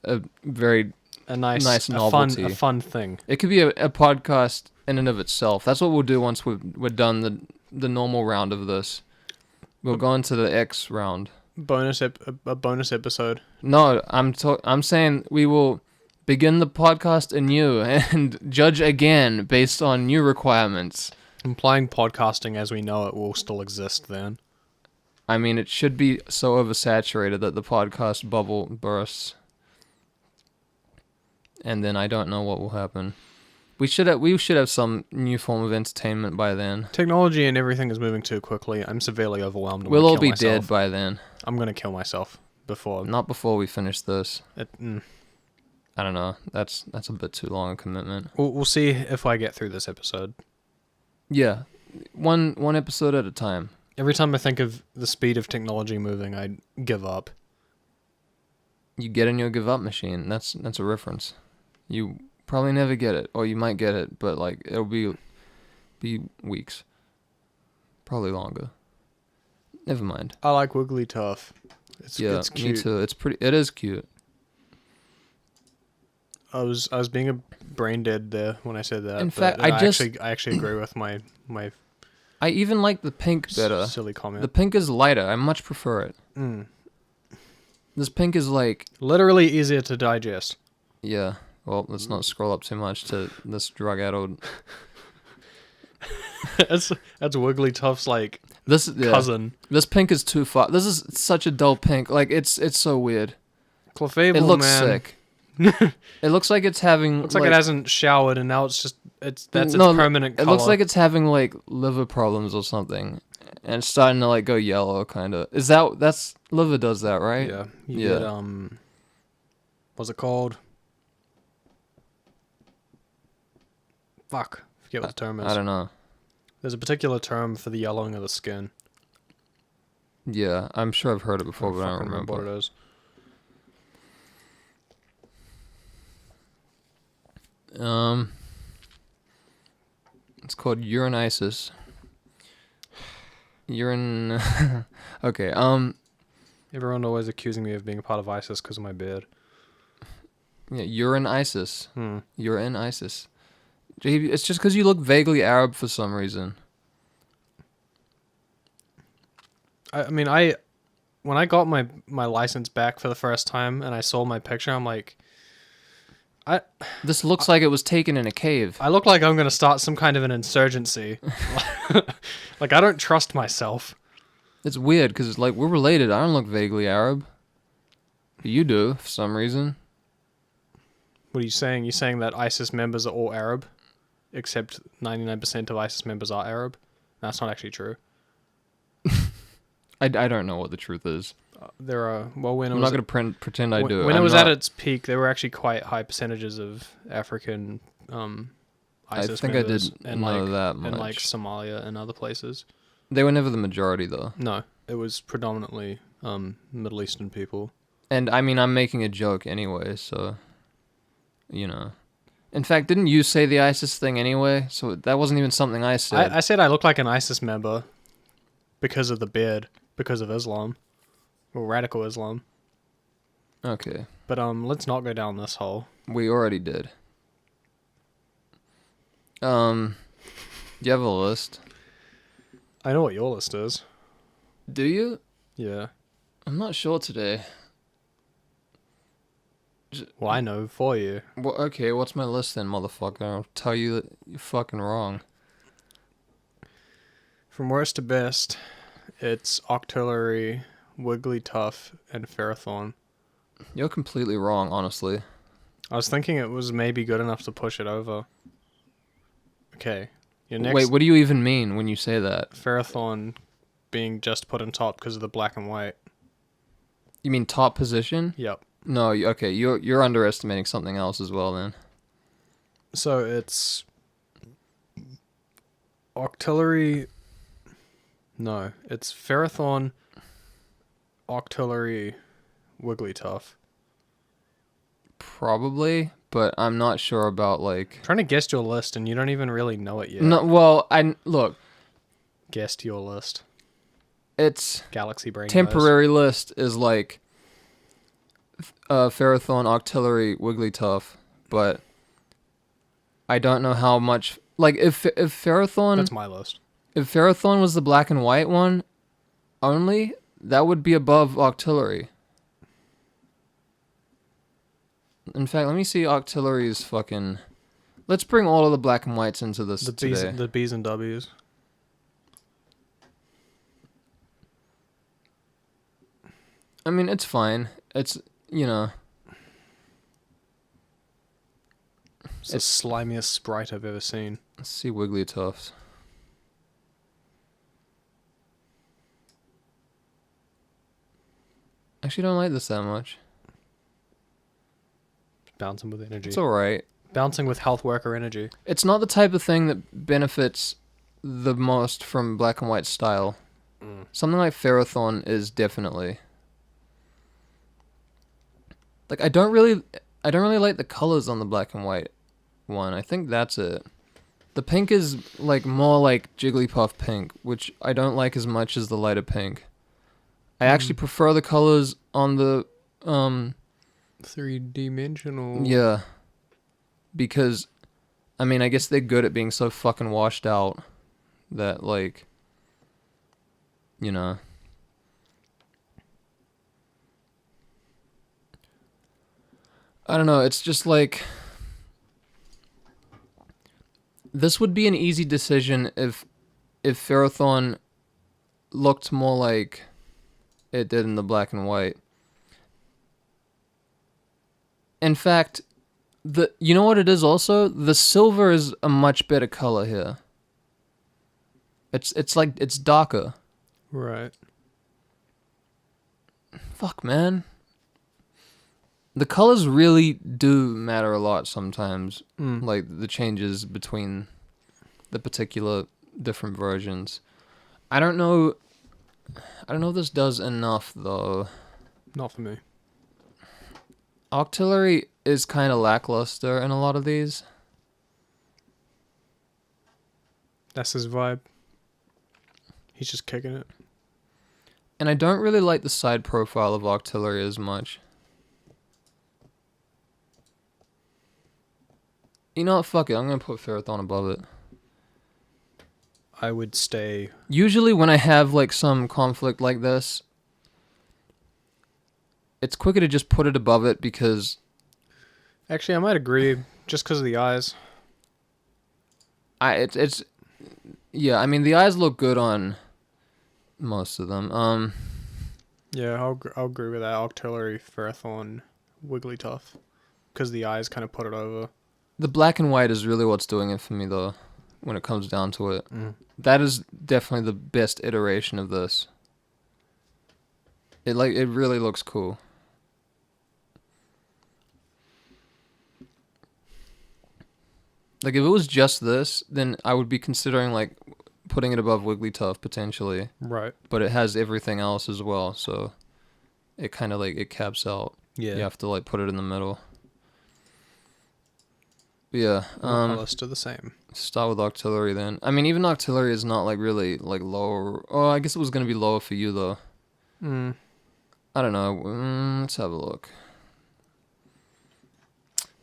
a very nice novelty, a fun thing. It could be a podcast in and of itself. That's what we'll do once we're done the normal round of this. We'll go into the X round. A bonus episode. No, I'm saying we will begin the podcast anew and judge again based on new requirements. Implying podcasting as we know it will still exist then. I mean, it should be so oversaturated that the podcast bubble bursts. And then I don't know what will happen. We should have some new form of entertainment by then. Technology and everything is moving too quickly. I'm severely overwhelmed. We'll all be dead by then. I'm gonna kill myself before. Not before we finish this. I don't know. That's a bit too long a commitment. We'll see if I get through this episode. Yeah, one episode at a time. Every time I think of the speed of technology moving, I give up. You get in your give up machine. That's a reference. You probably never get it, or you might get it, but like it'll be weeks, probably longer. Never mind. I like Wigglytuff. It's cute. Me too. It is cute. I was being a brain dead there when I said that. In fact, I actually agree with my I even like the pink better. Silly comment. The pink is lighter. I much prefer it. This pink is like literally easier to digest. Yeah. Well, let's not scroll up too much to this drug-addled. that's Wigglytuff's like cousin. This pink is too far. This is such a dull pink. Like it's so weird. Clefable, it looks sick. It looks like it's having. Looks like it hasn't showered, and now it's its permanent color. It looks like it's having like liver problems or something, and it's starting to like go yellow, kind of. That's liver does that, right? Yeah. You get, what's it called? Fuck. Forget what the term is. I don't know. There's a particular term for the yellowing of the skin. Yeah, I'm sure I've heard it before, but I don't remember what it is. It's called urinisis. Urine. Okay. Everyone always accusing me of being a part of ISIS because of my beard. Yeah, urine-isis. Urine-isis. It's just because you look vaguely Arab for some reason. I mean, when I got my license back for the first time and I saw my picture, I'm like, this looks like it was taken in a cave. I look like I'm going to start some kind of an insurgency. Like, I don't trust myself. It's weird because like we're related. I don't look vaguely Arab. You do for some reason. What are you saying? You're saying that ISIS members are all Arab? Except 99% of ISIS members are Arab? That's not actually true. I don't know what the truth is. there are when it I'm was not gonna pretend I do. when I'm it was not, at its peak, there were actually quite high percentages of African ISIS think I members did and know like that in like much. Somalia and other places. They were never the majority though. No, it was predominantly Middle Eastern people. And I mean, I'm making a joke anyway, so you know. In fact, didn't you say the ISIS thing anyway? So that wasn't even something I said. I said I looked like an ISIS member because of the beard, because of Islam, or radical Islam. Okay. But let's not go down this hole. We already did. You have a list? I know what your list is. Do you? Yeah. I'm not sure today. Well, I know for you. Well, okay, what's my list then, motherfucker? I'll tell you that you're fucking wrong. From worst to best, it's Octillery, Wigglytuff, and Ferrothorn. You're completely wrong, honestly. I was thinking it was maybe good enough to push it over. Okay. Your next Wait, what do you even mean when you say that? Ferrothorn being just put on top because of the black and white. You mean top position? Yep. No, okay, you're underestimating something else as well then. So it's Octillery. No, it's Ferrothorn, Octillery, Wigglytuff. Probably, but I'm not sure about like. I'm trying to guess your list, and you don't even really know it yet. No, well, look. Guessed your list. It's Galaxy Brain. temporary list is like Ferrothorn, Octillery, Wigglytuff, but I don't know how much. Like if Ferrothorn. That's my list. If Ferrothorn was the black and white one only, that would be above Octillery. In fact, let me see Octillery's fucking. Let's bring all of the black and whites into this today. The B's and W's. I mean, it's fine. It's, you know. It's the slimiest sprite I've ever seen. Let's see Wigglytuffs. Actually, don't like this that much. Bouncing with energy. It's alright. Bouncing with health worker energy. It's not the type of thing that benefits the most from black and white style. Something like Ferrothorn is definitely. Like I don't really like the colors on the black and white one. I think that's it. The pink is like more like Jigglypuff pink, which I don't like as much as the lighter pink. I actually prefer the colors on the 3-dimensional. yeah. Because I mean, I guess they're good at being so fucking washed out that like you know. I don't know, it's just like this would be an easy decision if Ferrothorn looked more like it did in the black and white. In fact, you know what it is also? The silver is a much better color here. It's like it's darker. Right. Fuck, man. The colors really do matter a lot sometimes. Like the changes between the particular different versions. I don't know if this does enough though. Not for me. Octillery is kind of lackluster in a lot of these. That's his vibe. He's just kicking it. And I don't really like the side profile of Octillery as much. You know what, fuck it, I'm gonna put Ferrothorn above it. I would stay. Usually when I have like some conflict like this, it's quicker to just put it above it because... Actually, I might agree, just because of the eyes. Yeah, I mean, the eyes look good on most of them. Yeah, I'll agree with that. Octillery, Ferrothorn, Wigglytuff. Because the eyes kind of put it over. The black and white is really what's doing it for me, though, when it comes down to it. That is definitely the best iteration of this. It really looks cool. Like if it was just this, then I would be considering like putting it above Wigglytuff potentially. Right. But it has everything else as well, so it kind of like it caps out. Yeah. You have to like put it in the middle. But yeah. Let's do the same. Start with Octillery then. I mean, even Octillery is not like really like lower. Oh, I guess it was gonna be lower for you though. I don't know. Let's have a look.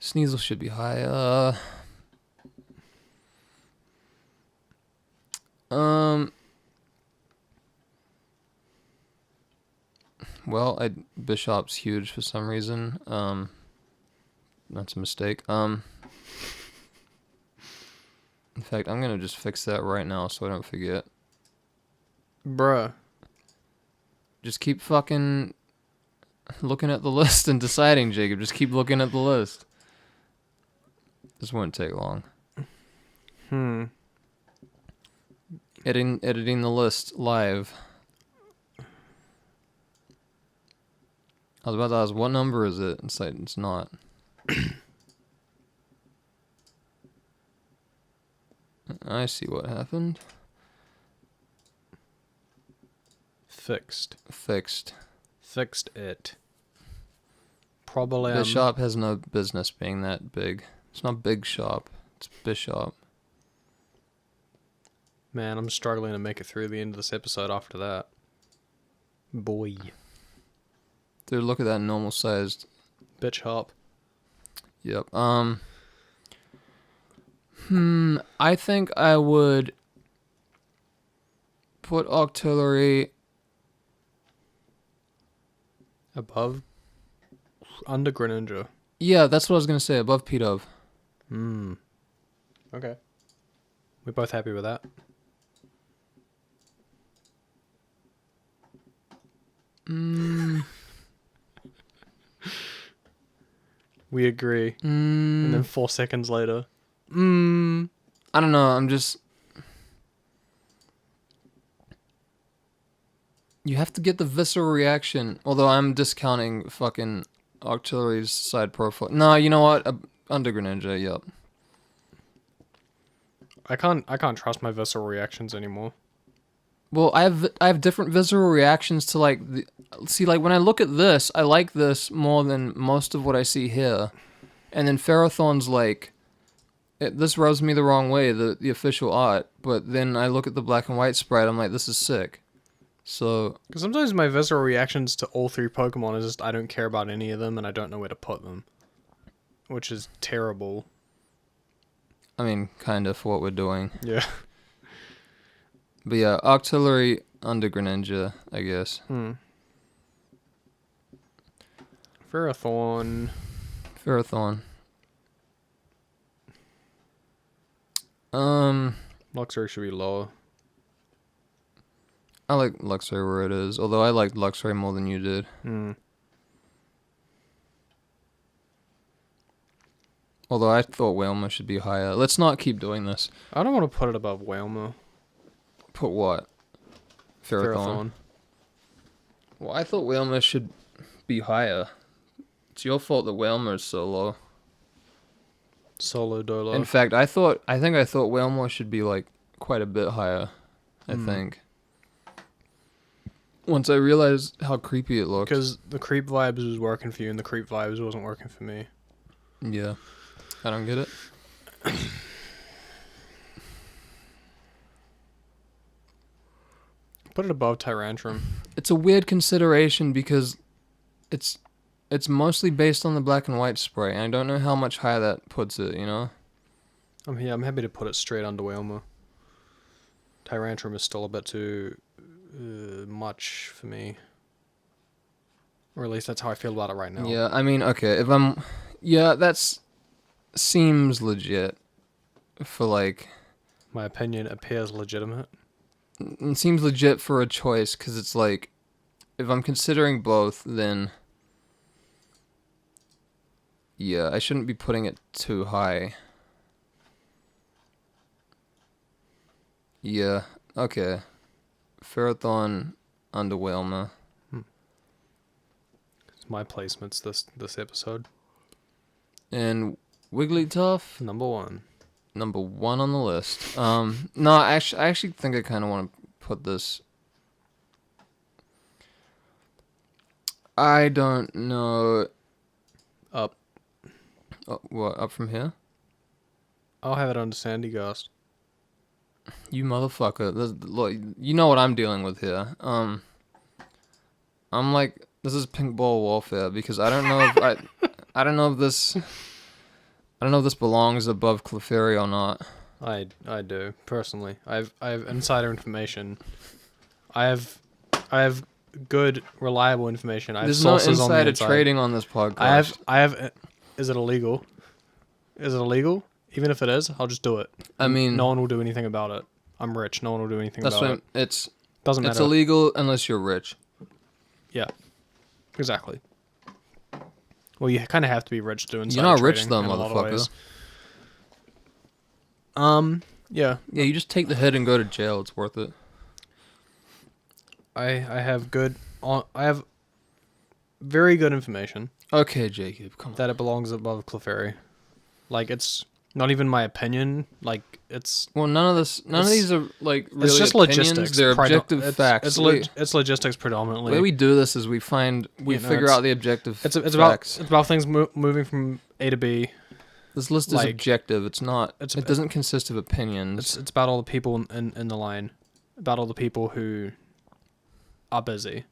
Sneasel should be higher. Well, Bishop's huge for some reason. That's a mistake. In fact, I'm gonna just fix that right now so I don't forget. Bruh. Just keep fucking looking at the list and deciding, Jacob. Just keep looking at the list. This won't take long. Editing the list live. I was about to ask, what number is it? It's like, it's not. I see what happened. Fixed it. Probably. Bishop has no business being that big. It's not Big Shop. It's Bishop. Man, I'm struggling to make it through the end of this episode after that. Boy. Dude, look at that normal sized Bitch hop. Yep. I think I would put Octillery above under Greninja. Yeah, that's what I was gonna say, above P-Dove. Okay. We're both happy with that. We agree. And then 4 seconds later. I don't know, I'm just... You have to get the visceral reaction. Although I'm discounting fucking Octillery's side profile. No, you know what? Under Greninja, yep. I can't trust my visceral reactions anymore. Well, I have different visceral reactions to like see, like when I look at this, I like this more than most of what I see here, and then Ferrothorn's like, this rubs me the wrong way, the official art, but then I look at the black and white sprite, I'm like, this is sick. So because sometimes my visceral reactions to all 3 Pokemon is just I don't care about any of them and I don't know where to put them, which is terrible. I mean, kind of for what we're doing. Yeah. But yeah, Octillery under Greninja, I guess. Ferrothorn. Luxury should be lower. I like Luxray where it is, although I liked Luxray more than you did. Although I thought Whalmer should be higher. Let's not keep doing this. I don't want to put it above Whalmer. Put what? Ferrothorn. Well, I thought Whalmer should be higher. It's your fault that Whalmer is so low. Solo Dolo. In fact, I thought Whalmer should be like quite a bit higher. I think. Once I realized how creepy it looked. Because the creep vibes was working for you and the creep vibes wasn't working for me. Yeah. I don't get it. Put it above Tyrantrum. It's a weird consideration because it's mostly based on the black and white sprite, and I don't know how much higher that puts it, you know? I'm happy to put it straight under Whalmer. Tyrantrum is still a bit too much for me. Or at least that's how I feel about it right now. Yeah, I mean, okay, that's seems legit for like... My opinion appears legitimate. It seems legit for a choice, because it's like, if I'm considering both, then... Yeah, I shouldn't be putting it too high. Yeah, okay. Ferrothorn under Whalmer. It's my placements this episode. And Wigglytuff, Number 1. number 1 on the list. No, I actually think I kind of want to put this. I don't know. Up. What, up from here? I'll have it under Sandy Ghost. You motherfucker. Look, you know what I'm dealing with here. I'm like, this is pink ball warfare because I don't know if I don't know if this belongs above Clefairy or not. I do personally. I have insider information. I have good reliable information. I have There's no sources on the insider inside. trading on this podcast. I have. Is it illegal? Is it illegal? Even if it is, I'll just do it. I mean, no one will do anything about it. I'm rich. No one will do anything that's about what it. Doesn't matter. It's illegal unless you're rich. Yeah, exactly. Well, you kind of have to be rich to do insider You're not rich trading though, in a lot of motherfucker. ways. Yeah. Yeah, you just take the hit and go to jail. It's worth it. I have very good information Okay, Jacob, come on. that it belongs above Clefairy. Like, it's not even my opinion. Like, it's... Well, none of these are like really It's just opinions. logistics. They're objective facts. It's logistics predominantly. The way we do this is we figure out the objective It's facts. about things moving from A to B. This list is like, objective. It's not. it's- It doesn't consist of opinions. It's about all the people in the line. About all the people who are busy.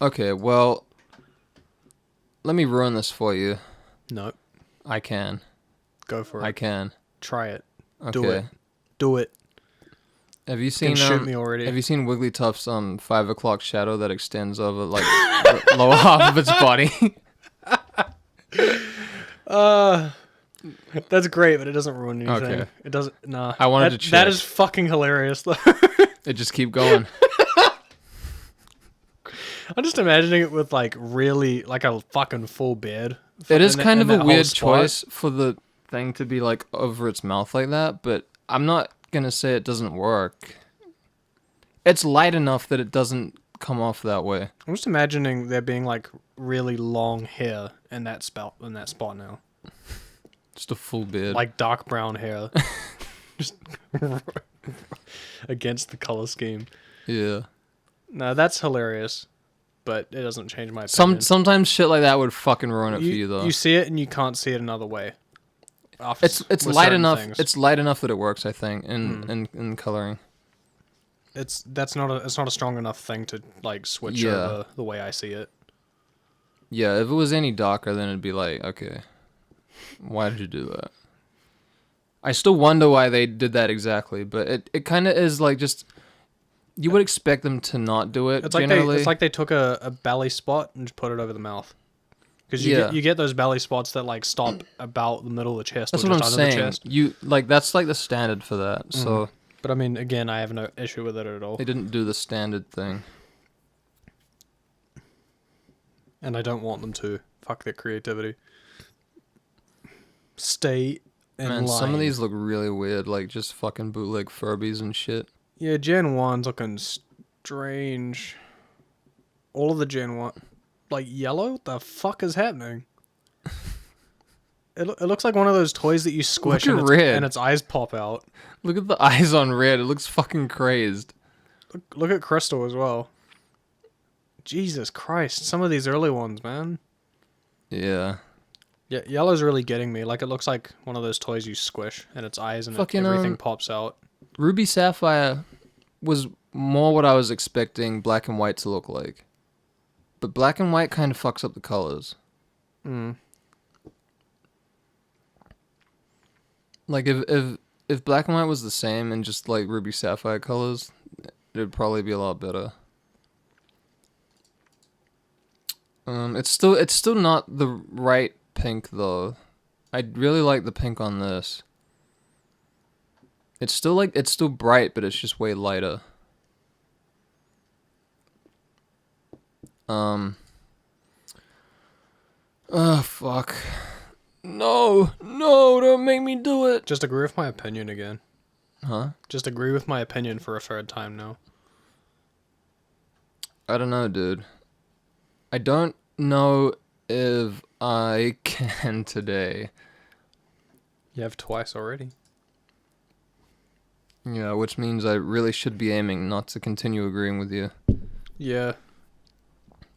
Okay, well, let me ruin this for you. No, I can. go for it. I can. Try it. Okay. Do it. Do it. Have you You seen? can shoot me already. Have you seen Wigglytuff's 5 o'clock shadow that extends over like the lower half of its body? That's great, but it doesn't ruin anything. Okay. It doesn't. Nah. I wanted to check. That is fucking hilarious, though. It just keep going. I'm just imagining it with like really like a fucking full beard. It is kind of in a that whole weird spot. choice for the thing to be like over its mouth like that, but I'm not gonna say it doesn't work. It's light enough that it doesn't come off that way. I'm just imagining there being like really long hair in that spot now, Just a full beard. like dark brown hair, just against the color scheme. Yeah. No, that's hilarious, but it doesn't change my opinion. Sometimes shit like that would fucking ruin it for you though. You see it and you can't see it another way. It's with light certain enough. things. It's light enough that it works. I think in coloring. It's not a strong enough thing to like switch Yeah. over the way I see it. Yeah, if it was any darker, then it'd be like, okay, why did you do that? I still wonder why they did that exactly, but it kind of is like just you would expect them to not do it. It's like generally. they took a belly spot and just put it over the mouth. Because Yeah. you get those belly spots that like stop about the middle of the chest. That's or what I'm just under saying. The chest. You like that's like the standard for that. So But I mean, again, I have no issue with it at all, they didn't do the standard thing. and I don't want them to. Fuck their creativity. Stay in Man, line. some of these look really weird, like just fucking bootleg Furbies and shit. Yeah, Gen 1's looking strange. All of the Gen 1... Like, yellow? What the fuck is happening? It looks like one of those toys that you squish Look at and red. and its eyes pop out. Look at the eyes on red. It looks fucking crazed. Look at Crystal as well. Jesus Christ. Some of these early ones, man. Yeah. Yeah, yellow's really getting me. Like, it looks like one of those toys you squish and its eyes and Fucking, everything pops out. Ruby Sapphire was more what I was expecting black and white to look like. But black and white kind of fucks up the colors. Like if black and white was the same and just like Ruby Sapphire colors, it'd probably be a lot better. It's still not the right pink though. I really like the pink on this. It's still bright, but it's just way lighter. Oh fuck. No, don't make me do it. Just agree with my opinion again. Huh? Just agree with my opinion for a third time now. I don't know, dude. I don't know if I can today. You have twice already. Yeah, which means I really should be aiming not to continue agreeing with you. Yeah.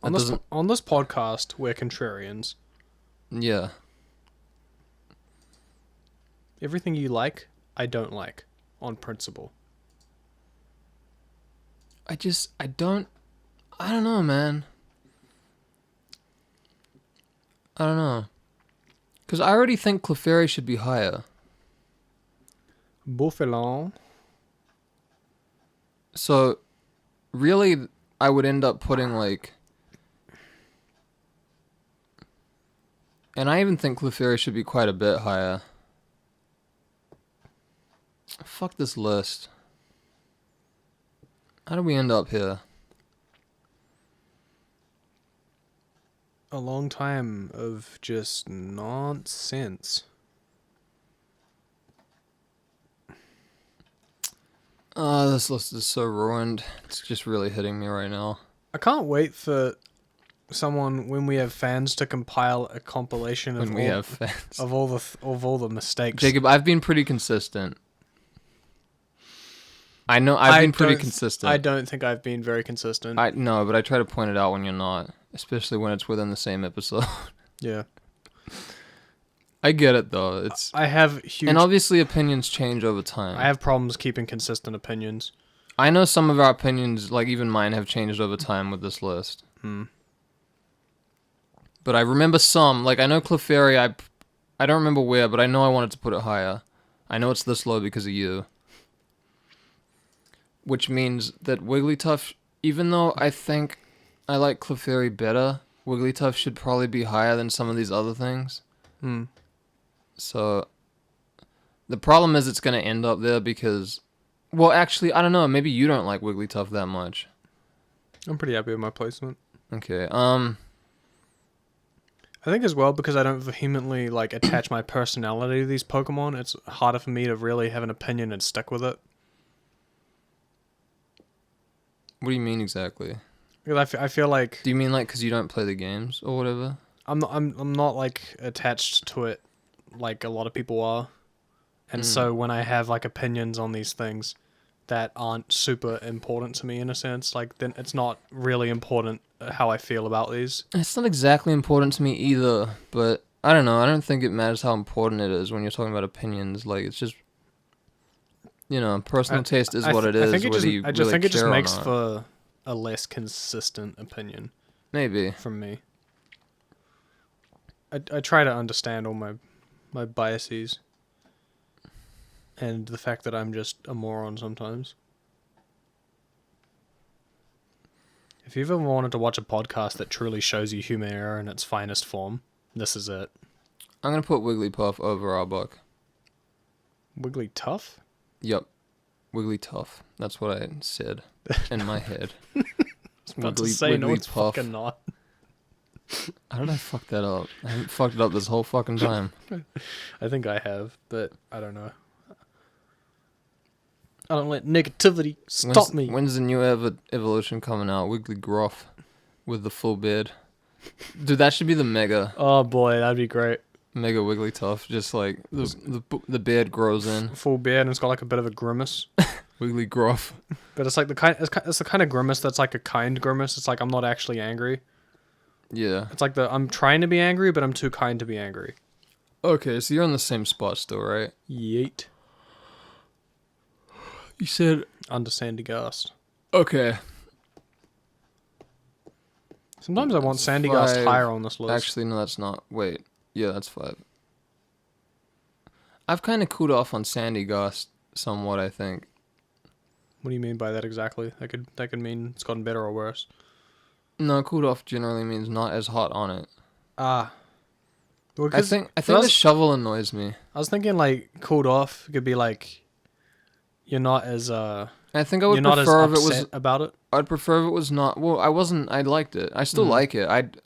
On this podcast, we're contrarians. Yeah. Everything you like, I don't like, on principle. I don't know, man. I don't know. Because I already think Clefairy should be higher. Buffalon. So, really, I would end up putting, like... And I even think Clefairy should be quite a bit higher. Fuck this list. How do we end up here? A long time of just nonsense. This list is so ruined. It's just really hitting me right now. I can't wait for someone, when we have fans, to compile a compilation of all the mistakes. Jacob, I've been pretty consistent. I know I've been pretty consistent. I don't think I've been very consistent. No, but I try to point it out when you're not, especially when it's within the same episode. Yeah. I get it though. I have huge, and obviously opinions change over time. I have problems keeping consistent opinions. I know some of our opinions, like even mine, have changed over time with this list. But I remember some, like I know Clefairy, I don't remember where, but I know I wanted to put it higher. I know it's this low because of you. Which means that Wigglytuff, even though I think I like Clefairy better, Wigglytuff should probably be higher than some of these other things. So, the problem is it's going to end up there because... Well, actually, I don't know. Maybe you don't like Wigglytuff that much. I'm pretty happy with my placement. Okay, I think as well, because I don't vehemently, like, attach my personality to these Pokemon, it's harder for me to really have an opinion and stick with it. What do you mean exactly? Because I feel like... Do you mean, like, because you don't play the games or whatever? I'm not, like, attached to it like a lot of people are. And so when I have, like, opinions on these things that aren't super important to me, in a sense, like, then it's not really important how I feel about these. It's not exactly important to me either, but I don't know. I don't think it matters how important it is when you're talking about opinions. Like, it's just, you know, personal taste is what it is. I just think it just makes for a less consistent opinion. Maybe. From me. I try to understand all my biases. And the fact that I'm just a moron sometimes. If you've ever wanted to watch a podcast that truly shows you human error in its finest form, this is it. I'm going to put Wigglypuff over Arbok. Wigglytuff? Yep. Wigglytuff. That's what I said in my head. I was about to say, no, it's fucking not. How did I fuck that up? I haven't fucked it up this whole fucking time. I think I have, but I don't know. I don't let negativity stop me. When's the new evolution coming out? Wigglytuff with the full beard. Dude, that should be the mega. Oh boy, that'd be great. Mega Wigglytuff, just like the beard grows in. Full beard and it's got like a bit of a grimace. Wigglytuff. But it's like it's the kind of grimace that's like a kind grimace. It's like I'm not actually angry. Yeah. It's like I'm trying to be angry, but I'm too kind to be angry. Okay, so you're on the same spot still, right? Yeet. You said under Sandygast. Okay. Sometimes I want Sandygast higher on this list. Actually, no, that's not. Wait. Yeah, that's 5. I've kind of cooled off on Sandygast somewhat, I think. What do you mean by that exactly? That could mean it's gotten better or worse. No, cooled off generally means not as hot on it. Ah. Well, I think the shovel annoys me. I was thinking like cooled off could be like you're not as I think I would prefer if it was about it. I'd prefer if it was not. Well, I wasn't. I liked it. I still like it.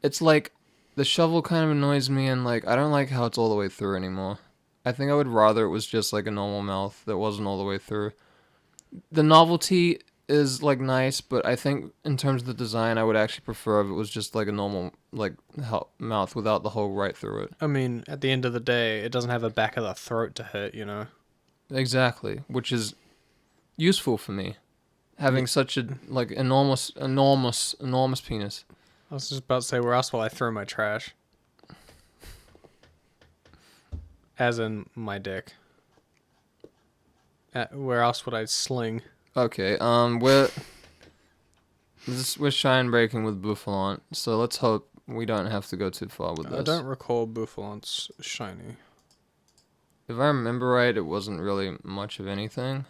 It's like the shovel kind of annoys me, and like I don't like how it's all the way through anymore. I think I would rather it was just like a normal mouth that wasn't all the way through. The novelty is like nice, but I think in terms of the design, I would actually prefer if it was just like a normal like mouth without the hole right through it. I mean, at the end of the day, it doesn't have a back of the throat to hit, you know? Exactly, which is useful for me, having such a like enormous penis. I was just about to say, where else will I throw my trash? As in my dick. Where else would I sling? Okay, we're shine breaking with Bouffalant, so let's hope we don't have to go too far with this. I don't recall Bouffalant's shiny. If I remember right, it wasn't really much of anything.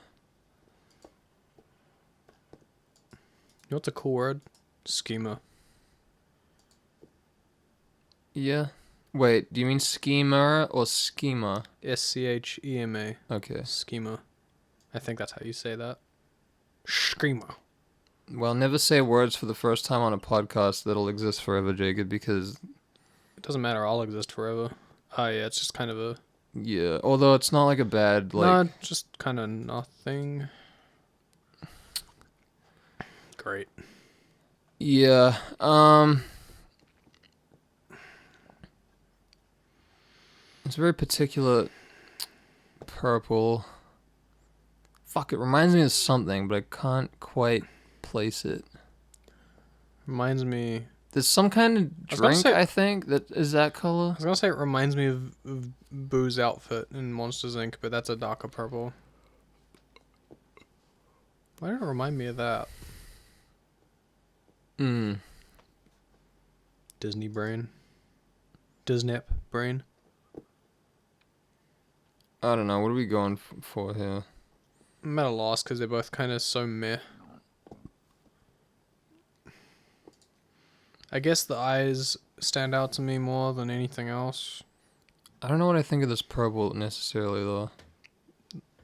You know what's a cool word? Schema. Yeah. Wait, do you mean schemer or schema? Schema. Okay. Schema. I think that's how you say that. Schema. Well, never say words for the first time on a podcast that'll exist forever, Jacob, because... It doesn't matter, I'll exist forever. Oh yeah, it's just kind of a... Yeah, although it's not like a bad, like... No, just kind of nothing. Great. Yeah, it's a very particular purple. Fuck, it reminds me of something, but I can't quite place it. Reminds me... There's some kind of drink, say, I think, that is that color. I was gonna say it reminds me of Boo's outfit in Monsters, Inc., but that's a darker purple. Why did it remind me of that? Disney brain. Disney brain. I don't know, what are we going for here? I'm at a loss because they're both kind of so meh. I guess the eyes stand out to me more than anything else. I don't know what I think of this purple necessarily, though.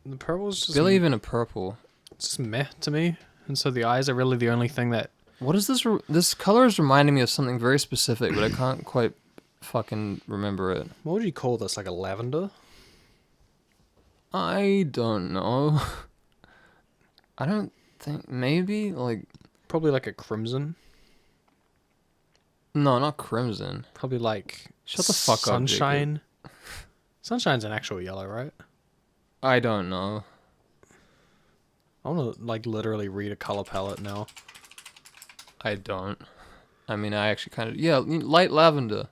The purple's just... Barely even a purple. It's just meh to me. And so the eyes are really the only thing that... What is this? This color is reminding me of something very specific, but I can't quite fucking remember it. What would you call this? Like a lavender? I don't know. I don't think... Maybe? Like... Probably like a crimson. No, not crimson. Probably like... Shut the fuck up, Sunshine. Sunshine's an actual yellow, right? I don't know. I want to like literally read a color palette now. I don't. I mean, I actually kind of... Yeah, light lavender.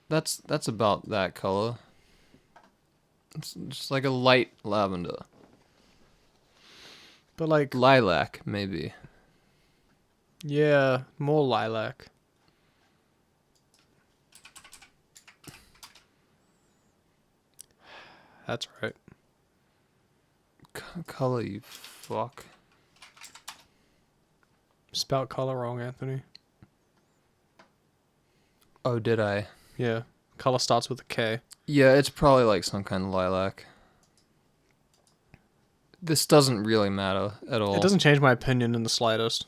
That's about that color. It's just like a light lavender. But like... Lilac, maybe. Yeah, more lilac. That's right. Color, you fuck. Spelt color wrong, Anthony. Oh, did I? Yeah. Color starts with a K. Yeah, it's probably like some kind of lilac. This doesn't really matter at all. It doesn't change my opinion in the slightest.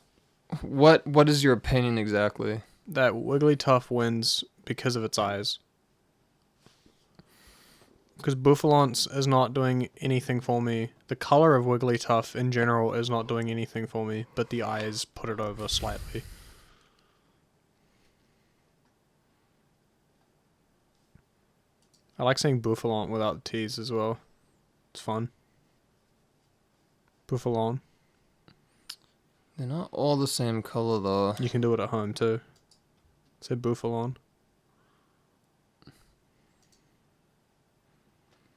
What is your opinion exactly? That Wigglytuff wins because of its eyes. Because Bouffalant's is not doing anything for me. The color of Wigglytuff in general is not doing anything for me, but the eyes put it over slightly. I like saying Bouffalant without the T's as well. It's fun. Bouffalon. They're not all the same color though. You can do it at home too. Say Bouffalon.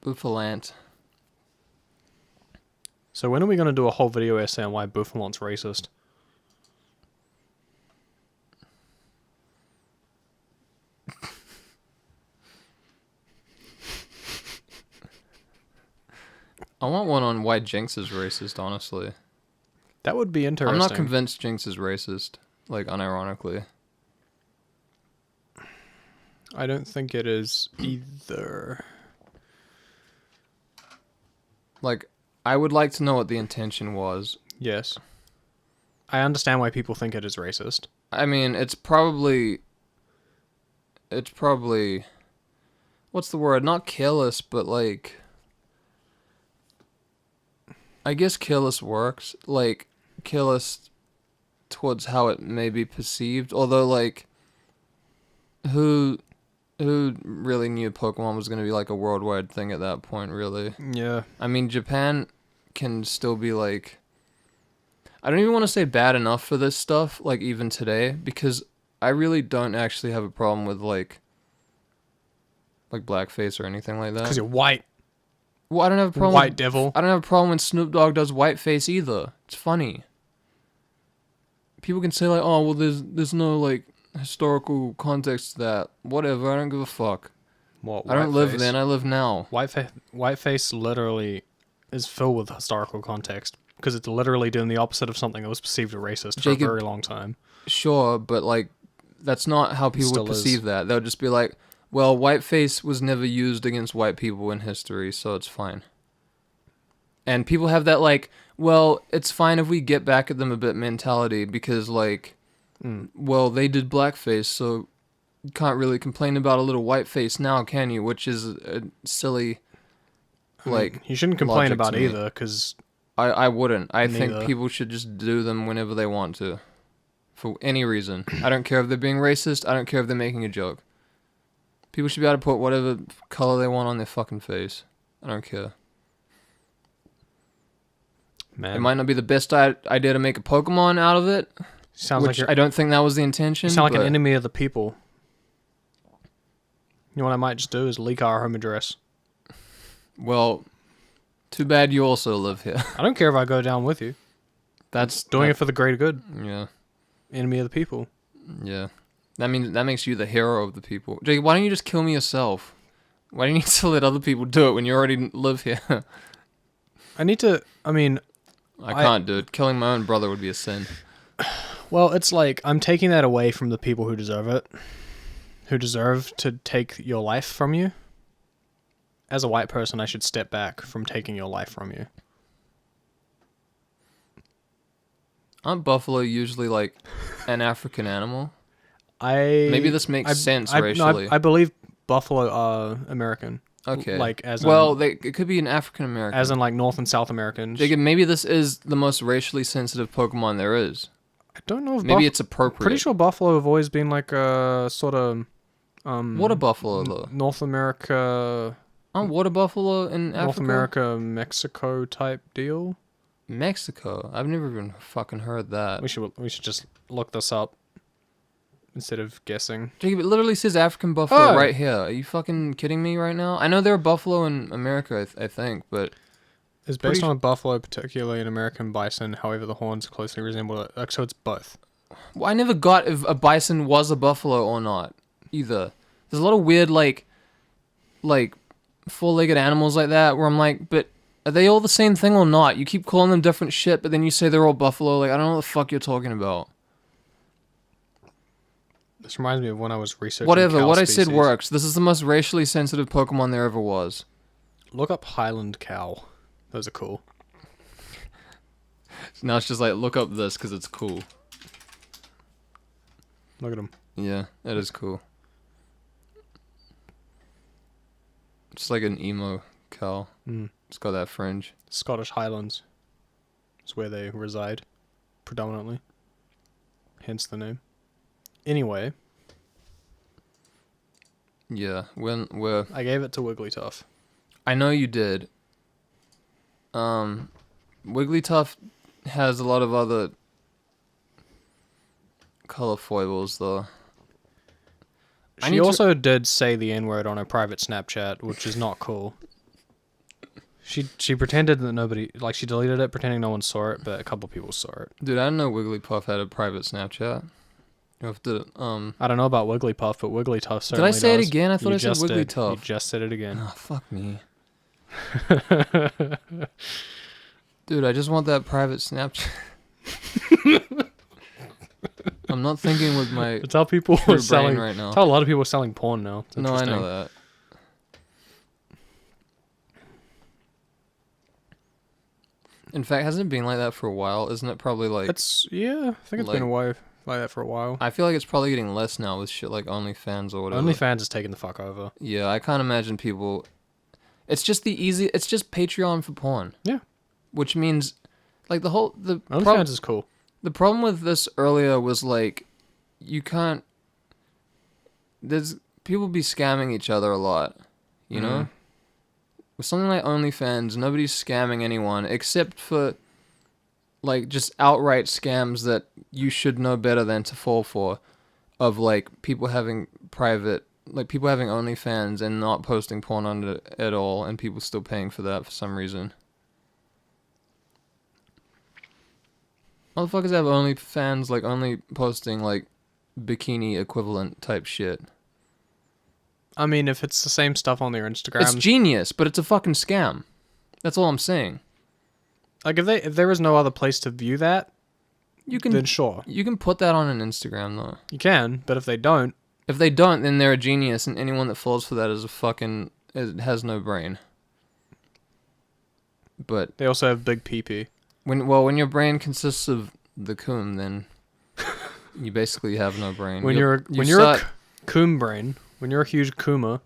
Bouffalant. So when are we going to do a whole video essay on why Bouffalant's racist? I want one on why Jinx is racist, honestly. That would be interesting. I'm not convinced Jinx is racist, like unironically. I don't think it is either. Like, I would like to know what the intention was. Yes. I understand why people think it is racist. I mean, it's probably... What's the word? Not careless, but like... I guess careless works. Like, careless towards how it may be perceived. Although, like, who really knew Pokemon was going to be, like, a worldwide thing at that point, really? Yeah. I mean, Japan can still be, like... I don't even want to say bad enough for this stuff, like, even today, because I really don't actually have a problem with, like blackface or anything like that. Because you're white. Well, I don't have a problem White devil. I don't have a problem when Snoop Dogg does whiteface either. It's funny. People can say, like, oh, well, there's no, like, historical context to that. Whatever, I don't give a fuck. What, I don't live then, I live now. Whiteface literally is filled with historical context. Because it's literally doing the opposite of something that was perceived as racist for a very long time. Sure, but, like, that's not how people would perceive that. They'll just be like, well, whiteface was never used against white people in history, so it's fine. And people have that, like, well, it's fine if we get back at them a bit mentality because, like, well, they did blackface, so you can't really complain about a little whiteface now, can you? Which is a silly, like, you shouldn't complain about either, because... I wouldn't. I think people should just do them whenever they want to. For any reason. I don't care if they're being racist. I don't care if they're making a joke. People should be able to put whatever color they want on their fucking face. I don't care. Man. It might not be the best idea to make a Pokemon out of it. Sounds like I don't think that was the intention. You sound like an enemy of the people. You know what I might just do is leak our home address. Well, too bad you also live here. I don't care if I go down with you. That's doing it for the greater good. Yeah. Enemy of the people. Yeah. That makes you the hero of the people. Jake, why don't you just kill me yourself? Why do you need to let other people do it when you already live here? I can't do it. Killing my own brother would be a sin. Well, it's like, I'm taking that away from the people who deserve it. Who deserve to take your life from you. As a white person, I should step back from taking your life from you. Aren't buffalo usually, like, an African animal? Maybe this makes sense racially. I believe buffalo are American. Okay. Like, as it could be an African American. As in, like, North and South Americans. Jacob, maybe this is the most racially sensitive Pokemon there is. I don't know if maybe it's appropriate. Pretty sure buffalo have always been like a sort of water buffalo though. North America. Water buffalo in Africa. North America, Mexico type deal. Mexico. I've never even fucking heard that. We should just look this up instead of guessing. Jacob, it literally says African buffalo right here. Are you fucking kidding me right now? I know there are buffalo in America, I think, but it's based on a buffalo, particularly an American bison. However, the horns closely resemble it. So it's both. Well, I never got if a bison was a buffalo or not, either. There's a lot of weird, like four-legged animals like that where I'm like, but are they all the same thing or not? You keep calling them different shit, but then you say they're all buffalo. Like, I don't know what the fuck you're talking about. This reminds me of when I was researching whatever, what species. I said works. This is the most racially sensitive Pokemon there ever was. Look up Highland cow. Those are cool. Now it's just like, look up this because it's cool. Look at them. Yeah, that is cool. Just like an emo cow. It's got that fringe. Scottish Highlands is where they reside, predominantly. Hence the name. Anyway. Yeah, I gave it to Wigglytuff. I know you did. Wigglytuff has a lot of other color foibles, though. She also did say the N-word on her private Snapchat, which is not cool. She pretended that nobody... Like, she deleted it, pretending no one saw it, but a couple people saw it. Dude, I didn't know Wigglypuff had a private Snapchat. You have to, I don't know about Wigglypuff, but Wigglytuff certainly does. Did I say it again? I thought I said Wigglytuff. You just said it again. Oh, fuck me. Dude, I just want that private Snapchat. I'm not thinking with my It's how people are selling right now. It's how a lot of people are selling porn now. No, I know that. In fact, hasn't it been like that for a while? Isn't it probably like... I think it's been a while like that for a while. I feel like it's probably getting less now with shit like OnlyFans or whatever. OnlyFans is taking the fuck over. Yeah, I can't imagine people... It's just Patreon for porn. Yeah. which means, like, OnlyFans is cool. The problem with this earlier was, like, you can't... There's... People be scamming each other a lot, you know? With something like OnlyFans, nobody's scamming anyone, except for, like, just outright scams that you should know better than to fall for, of, like, people having people having OnlyFans and not posting porn on it at all, and people still paying for that for some reason. Motherfuckers have OnlyFans, like, only posting, like, bikini equivalent type shit. I mean, if it's the same stuff on their Instagram... It's genius, but it's a fucking scam. That's all I'm saying. Like, if there is no other place to view that, then sure. You can put that on an Instagram, though. You can, but if they don't... If they don't, then they're a genius, and anyone that falls for that is has no brain. But... They also have big pee-pee. When your brain consists of the coom, then you basically have no brain. When you're a coom brain... When you're a huge Kuma.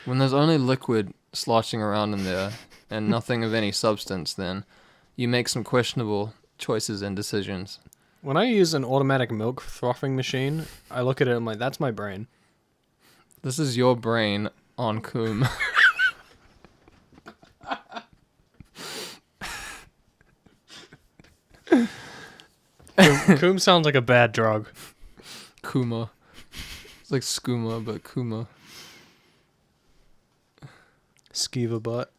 When there's only liquid sloshing around in there and nothing of any substance, then you make some questionable choices and decisions. When I use an automatic milk frothing machine, I look at it and I'm like, that's my brain. This is your brain on coom. Coom sounds like a bad drug. Kuma. It's like skooma, but kuma. Skiva butt.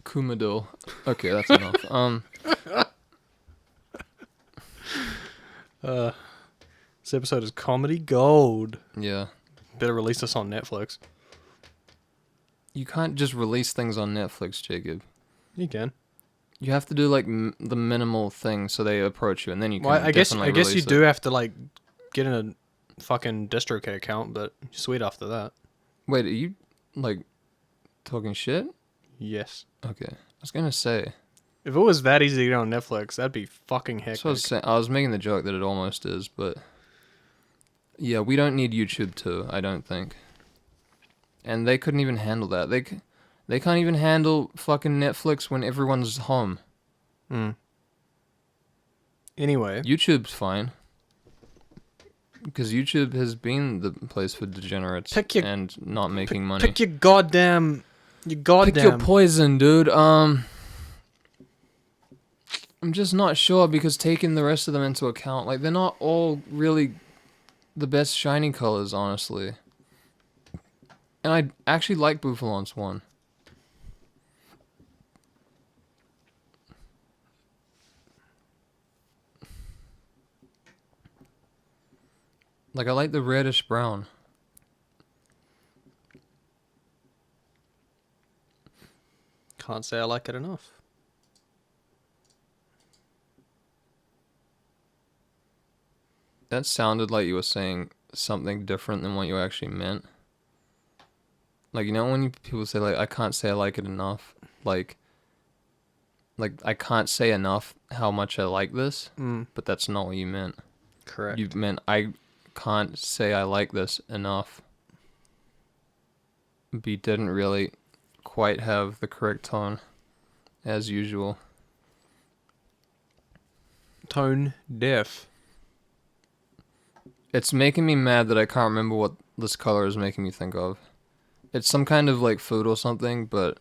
Kumadil. Okay, that's enough. This episode is comedy gold. Yeah. Better release this on Netflix. You can't just release things on Netflix, Jacob. You can. You have to do like the minimal thing so they approach you, and then you can. Well, I guess you do have to like get in a fucking DistroKid account, but sweet after that. Wait, are you like talking shit? Yes. Okay, I was gonna say. If it was that easy to get on Netflix, that'd be fucking hectic. So I was making the joke that it almost is, but yeah, we don't need YouTube too, I don't think. And they couldn't even handle that. They can't even handle fucking Netflix when everyone's home. Anyway. YouTube's fine. Because YouTube has been the place for degenerates and not making money. Pick your goddamn... Pick your poison, dude. I'm just not sure because taking the rest of them into account, like, they're not all really the best shiny colors, honestly. And I actually like Bouffalon Swan. Like, I like the reddish brown. Can't say I like it enough. That sounded like you were saying something different than what you actually meant. Like, you know when people say, like, I can't say I like it enough? Like I can't say enough how much I like this, but that's not what you meant. Correct. You meant I can't say I like this enough. But you didn't really quite have the correct tone, as usual. Tone deaf. It's making me mad that I can't remember what this color is making me think of. It's some kind of, like, food or something, but...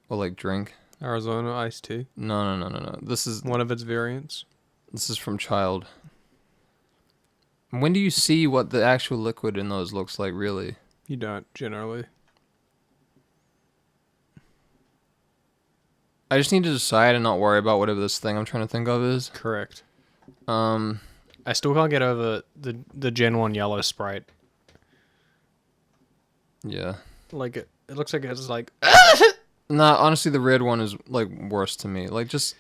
Or, like, drink. Arizona iced tea. No. This is... One of its variants. This is from Child. When do you see what the actual liquid in those looks like, really? You don't, generally. I just need to decide and not worry about whatever this thing I'm trying to think of is. Correct. I still can't get over the Gen 1 yellow Sprite. Yeah. Like, it looks like it's like... Nah, honestly, the red one is, like, worse to me. Like, just...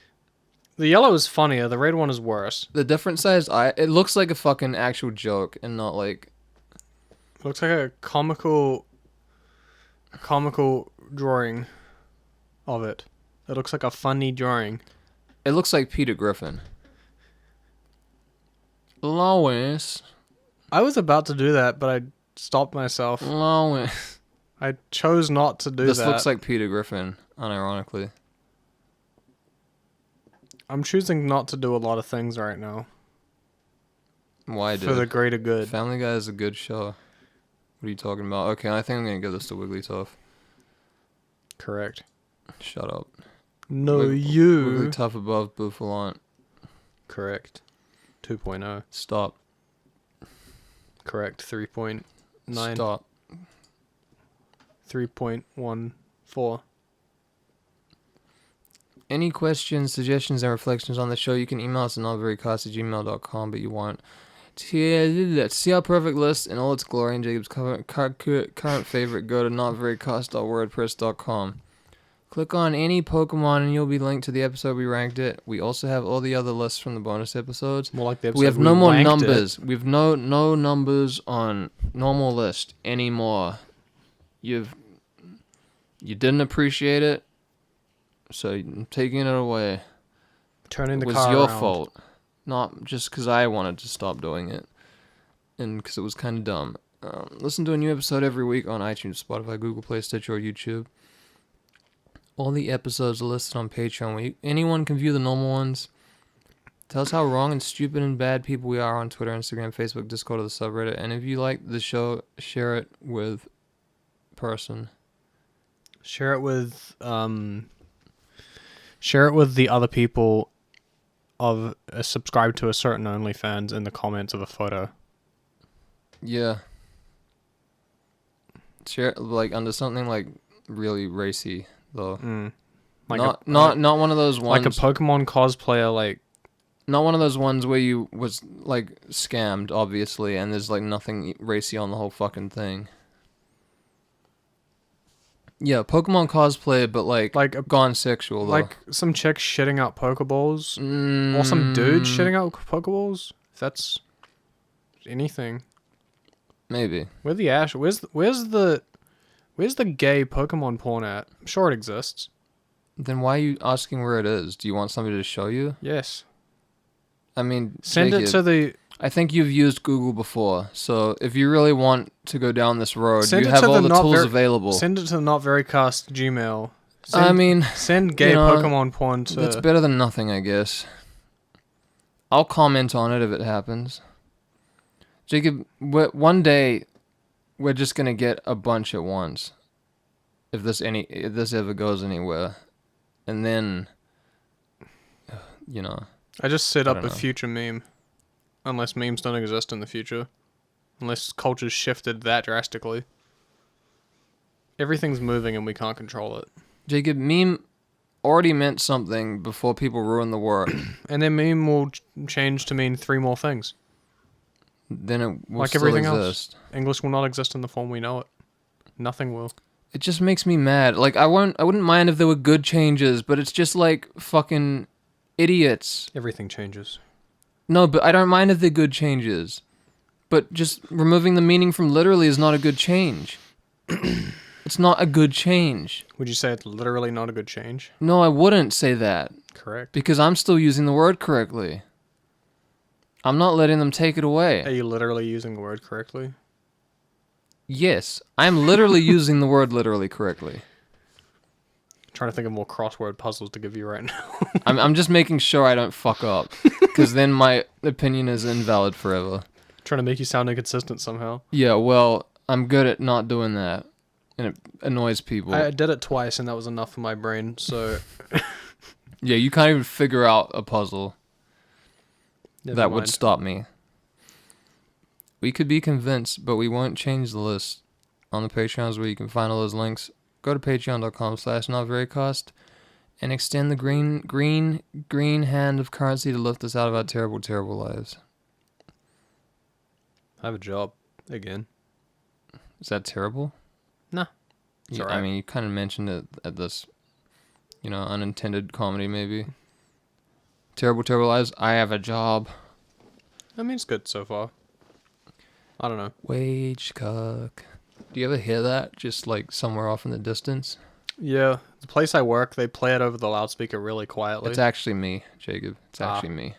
The yellow is funnier, the red one is worse. The different sized eye... It looks like a fucking actual joke and not, like... It looks like a comical drawing of it. It looks like a funny drawing. It looks like Peter Griffin. Lois. I was about to do that, but I stopped myself. Lois. I chose not to do This that. looks like Peter Griffin, unironically. I'm choosing not to do a lot of things right now. Why, dude? For the greater good. Family Guy is a good show. What are you talking about? Okay, I think I'm gonna give this to Wigglytuff. Correct. Shut up. No, Wigglytuff above Bouffalante. Correct. 2.0. Stop. Correct. 3.9. Stop. 3.14. Any questions, suggestions, and reflections on the show, you can email us at notverycast@gmail.com, but you want to see our perfect list in all its glory and Jacob's current favorite, go to notverycast.wordpress.com. Click on any Pokemon and you'll be linked to the episode we ranked it. We also have all the other lists from the bonus episodes. More like the episode we have no more numbers. We have no numbers on normal list anymore. You didn't appreciate it, so I'm taking it away. Turning the car car It was your around. fault, not just because I wanted to stop doing it, and because it was kind of dumb. Listen to a new episode every week on iTunes, Spotify, Google Play, Stitcher, or YouTube. All the episodes are listed on Patreon. Anyone can view the normal ones. Tell us how wrong and stupid and bad people we are on Twitter, Instagram, Facebook, Discord, or the subreddit. And if you like the show, share it with person. Share it with the other people of subscribe to a certain OnlyFans in the comments of a photo. Yeah. Share like under something like really racy though. Like not one of those ones. Like a Pokemon cosplayer, like not one of those ones where you was like scammed, obviously, and there's like nothing racy on the whole fucking thing. Yeah, Pokemon cosplay, but like gone sexual though. Like some chick shitting out Pokeballs, or some dude shitting out Pokeballs. If that's anything. Maybe. Where's the gay Pokemon porn at? I'm sure it exists. Then why are you asking where it is? Do you want somebody to show you? Yes. I mean, send it to the... I think you've used Google before, so if you really want to go down this road, you have all the tools available. Send it to the Notverycast Gmail. Send gay Pokemon porn to... It's better than nothing, I guess. I'll comment on it if it happens. Jacob, one day, we're just gonna get a bunch at once. If this ever goes anywhere. And then, I just set up a future meme. Unless memes don't exist in the future. Unless culture's shifted that drastically. Everything's moving and we can't control it. Jacob, meme already meant something before people ruined the word. And then meme will change to mean 3 more things. Then it will like still everything exist. Else. English will not exist in the form we know it. Nothing will. It just makes me mad. Like I wouldn't mind if there were good changes, but it's just like fucking idiots. Everything changes. No, but I don't mind if they're good changes. But just removing the meaning from literally is not a good change. It's not a good change. Would you say it's literally not a good change? No, I wouldn't say that. Correct. Because I'm still using the word correctly. I'm not letting them take it away. Are you literally using the word correctly? Yes, I'm literally using the word literally correctly. I'm trying to think of more crossword puzzles to give you right now. I'm just making sure I don't fuck up. Because then my opinion is invalid forever. Trying to make you sound inconsistent somehow. Yeah, well, I'm good at not doing that. And it annoys people. I did it twice and that was enough for my brain, so... Yeah, you can't even figure out a puzzle. That would stop me. We could be convinced, but we won't change the list. On the Patreons where you can find all those links, go to patreon.com/notverycast and extend the green hand of currency to lift us out of our terrible, terrible lives. I have a job. Again. Is that terrible? Nah. Yeah, right. I mean, you kind of mentioned it at this, unintended comedy maybe. Terrible, terrible lives. I have a job. I mean, it's good so far. I don't know. Wage cuck. Do you ever hear that? Just like somewhere off in the distance? Yeah. The place I work, they play it over the loudspeaker really quietly. It's actually me, Jacob. It's actually me.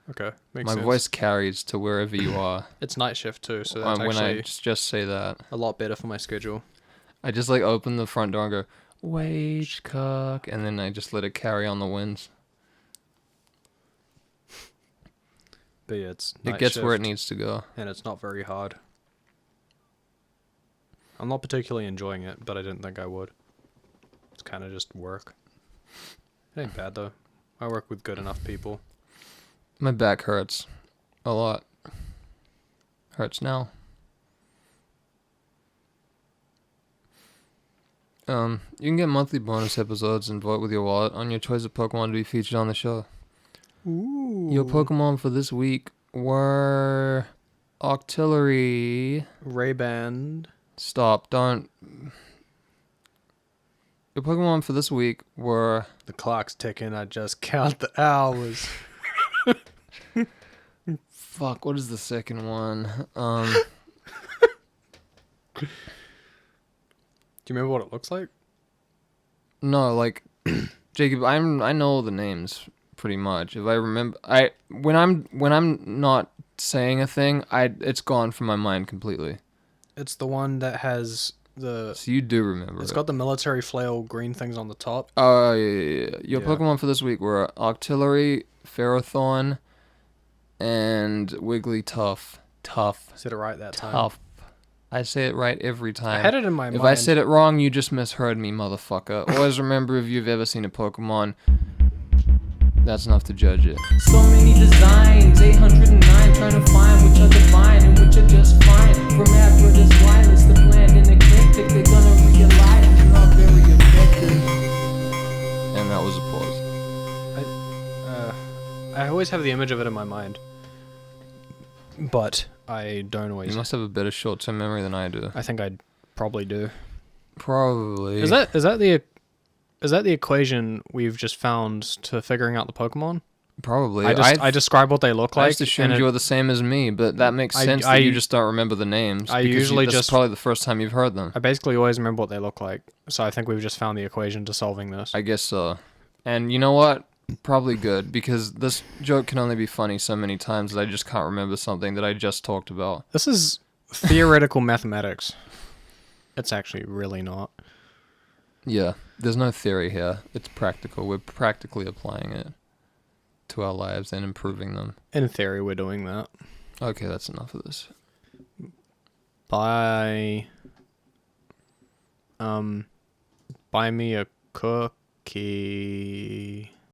Okay. Makes My sense. voice carries to wherever you are. It's night shift too, so that's when actually I just say that. a lot better for my schedule. I just like open the front door and go, wage cock, and then I just let it carry on the winds. But yeah, it's It night gets where it shift, needs to go. and it's not very hard. I'm not particularly enjoying it, but I didn't think I would. It's kind of just work. It ain't bad though. I work with good enough people. My back hurts a lot. Hurts now. You can get monthly bonus episodes and vote with your wallet on your choice of Pokemon to be featured on the show. Ooh. Your Pokemon for this week were Octillery. Ray-Ban. Stop, don't. Your Pokemon for this week were... The clock's ticking. I just count the hours. Fuck, what is the second one? Do you remember what it looks like? No, like... Jacob, I know the names pretty much. If I remember... When I'm not saying a thing, it's gone from my mind completely. It's the one that has the... So you do remember It's got the military flail green things on the top. Oh, yeah. Your Yeah. Pokemon for this week were Octillery, Ferrothorn, and Wigglytuff. Tough. I said it right that time. Tough. I say it right every time. I had it in my mind. If I said it wrong, you just misheard me, motherfucker. Always remember, if you've ever seen a Pokemon, that's enough to judge it. So many designs, 809, trying to find which are divine and which are just fine. From after this wireless, the bland and eclectic, they're gonna realize it's not very effective. And that was a pause. I always have the image of it in my mind. But I don't always. You must have a better short-term memory than I do. I think I probably do. Probably. Is that the equation we've just found to figuring out the Pokemon? Probably. I describe what they look like. I just assumed you were the same as me, but that makes sense that you just don't remember the names. I because usually that's just- probably the first time you've heard them. I basically always remember what they look like. So I think we've just found the equation to solving this. I guess so. And you know what? Probably good, because this joke can only be funny so many times that I just can't remember something that I just talked about. This is theoretical mathematics. It's actually really not. Yeah, there's no theory here. It's practical. We're practically applying it to our lives and improving them. In theory, we're doing that. Okay, that's enough of this. Buy me a cookie.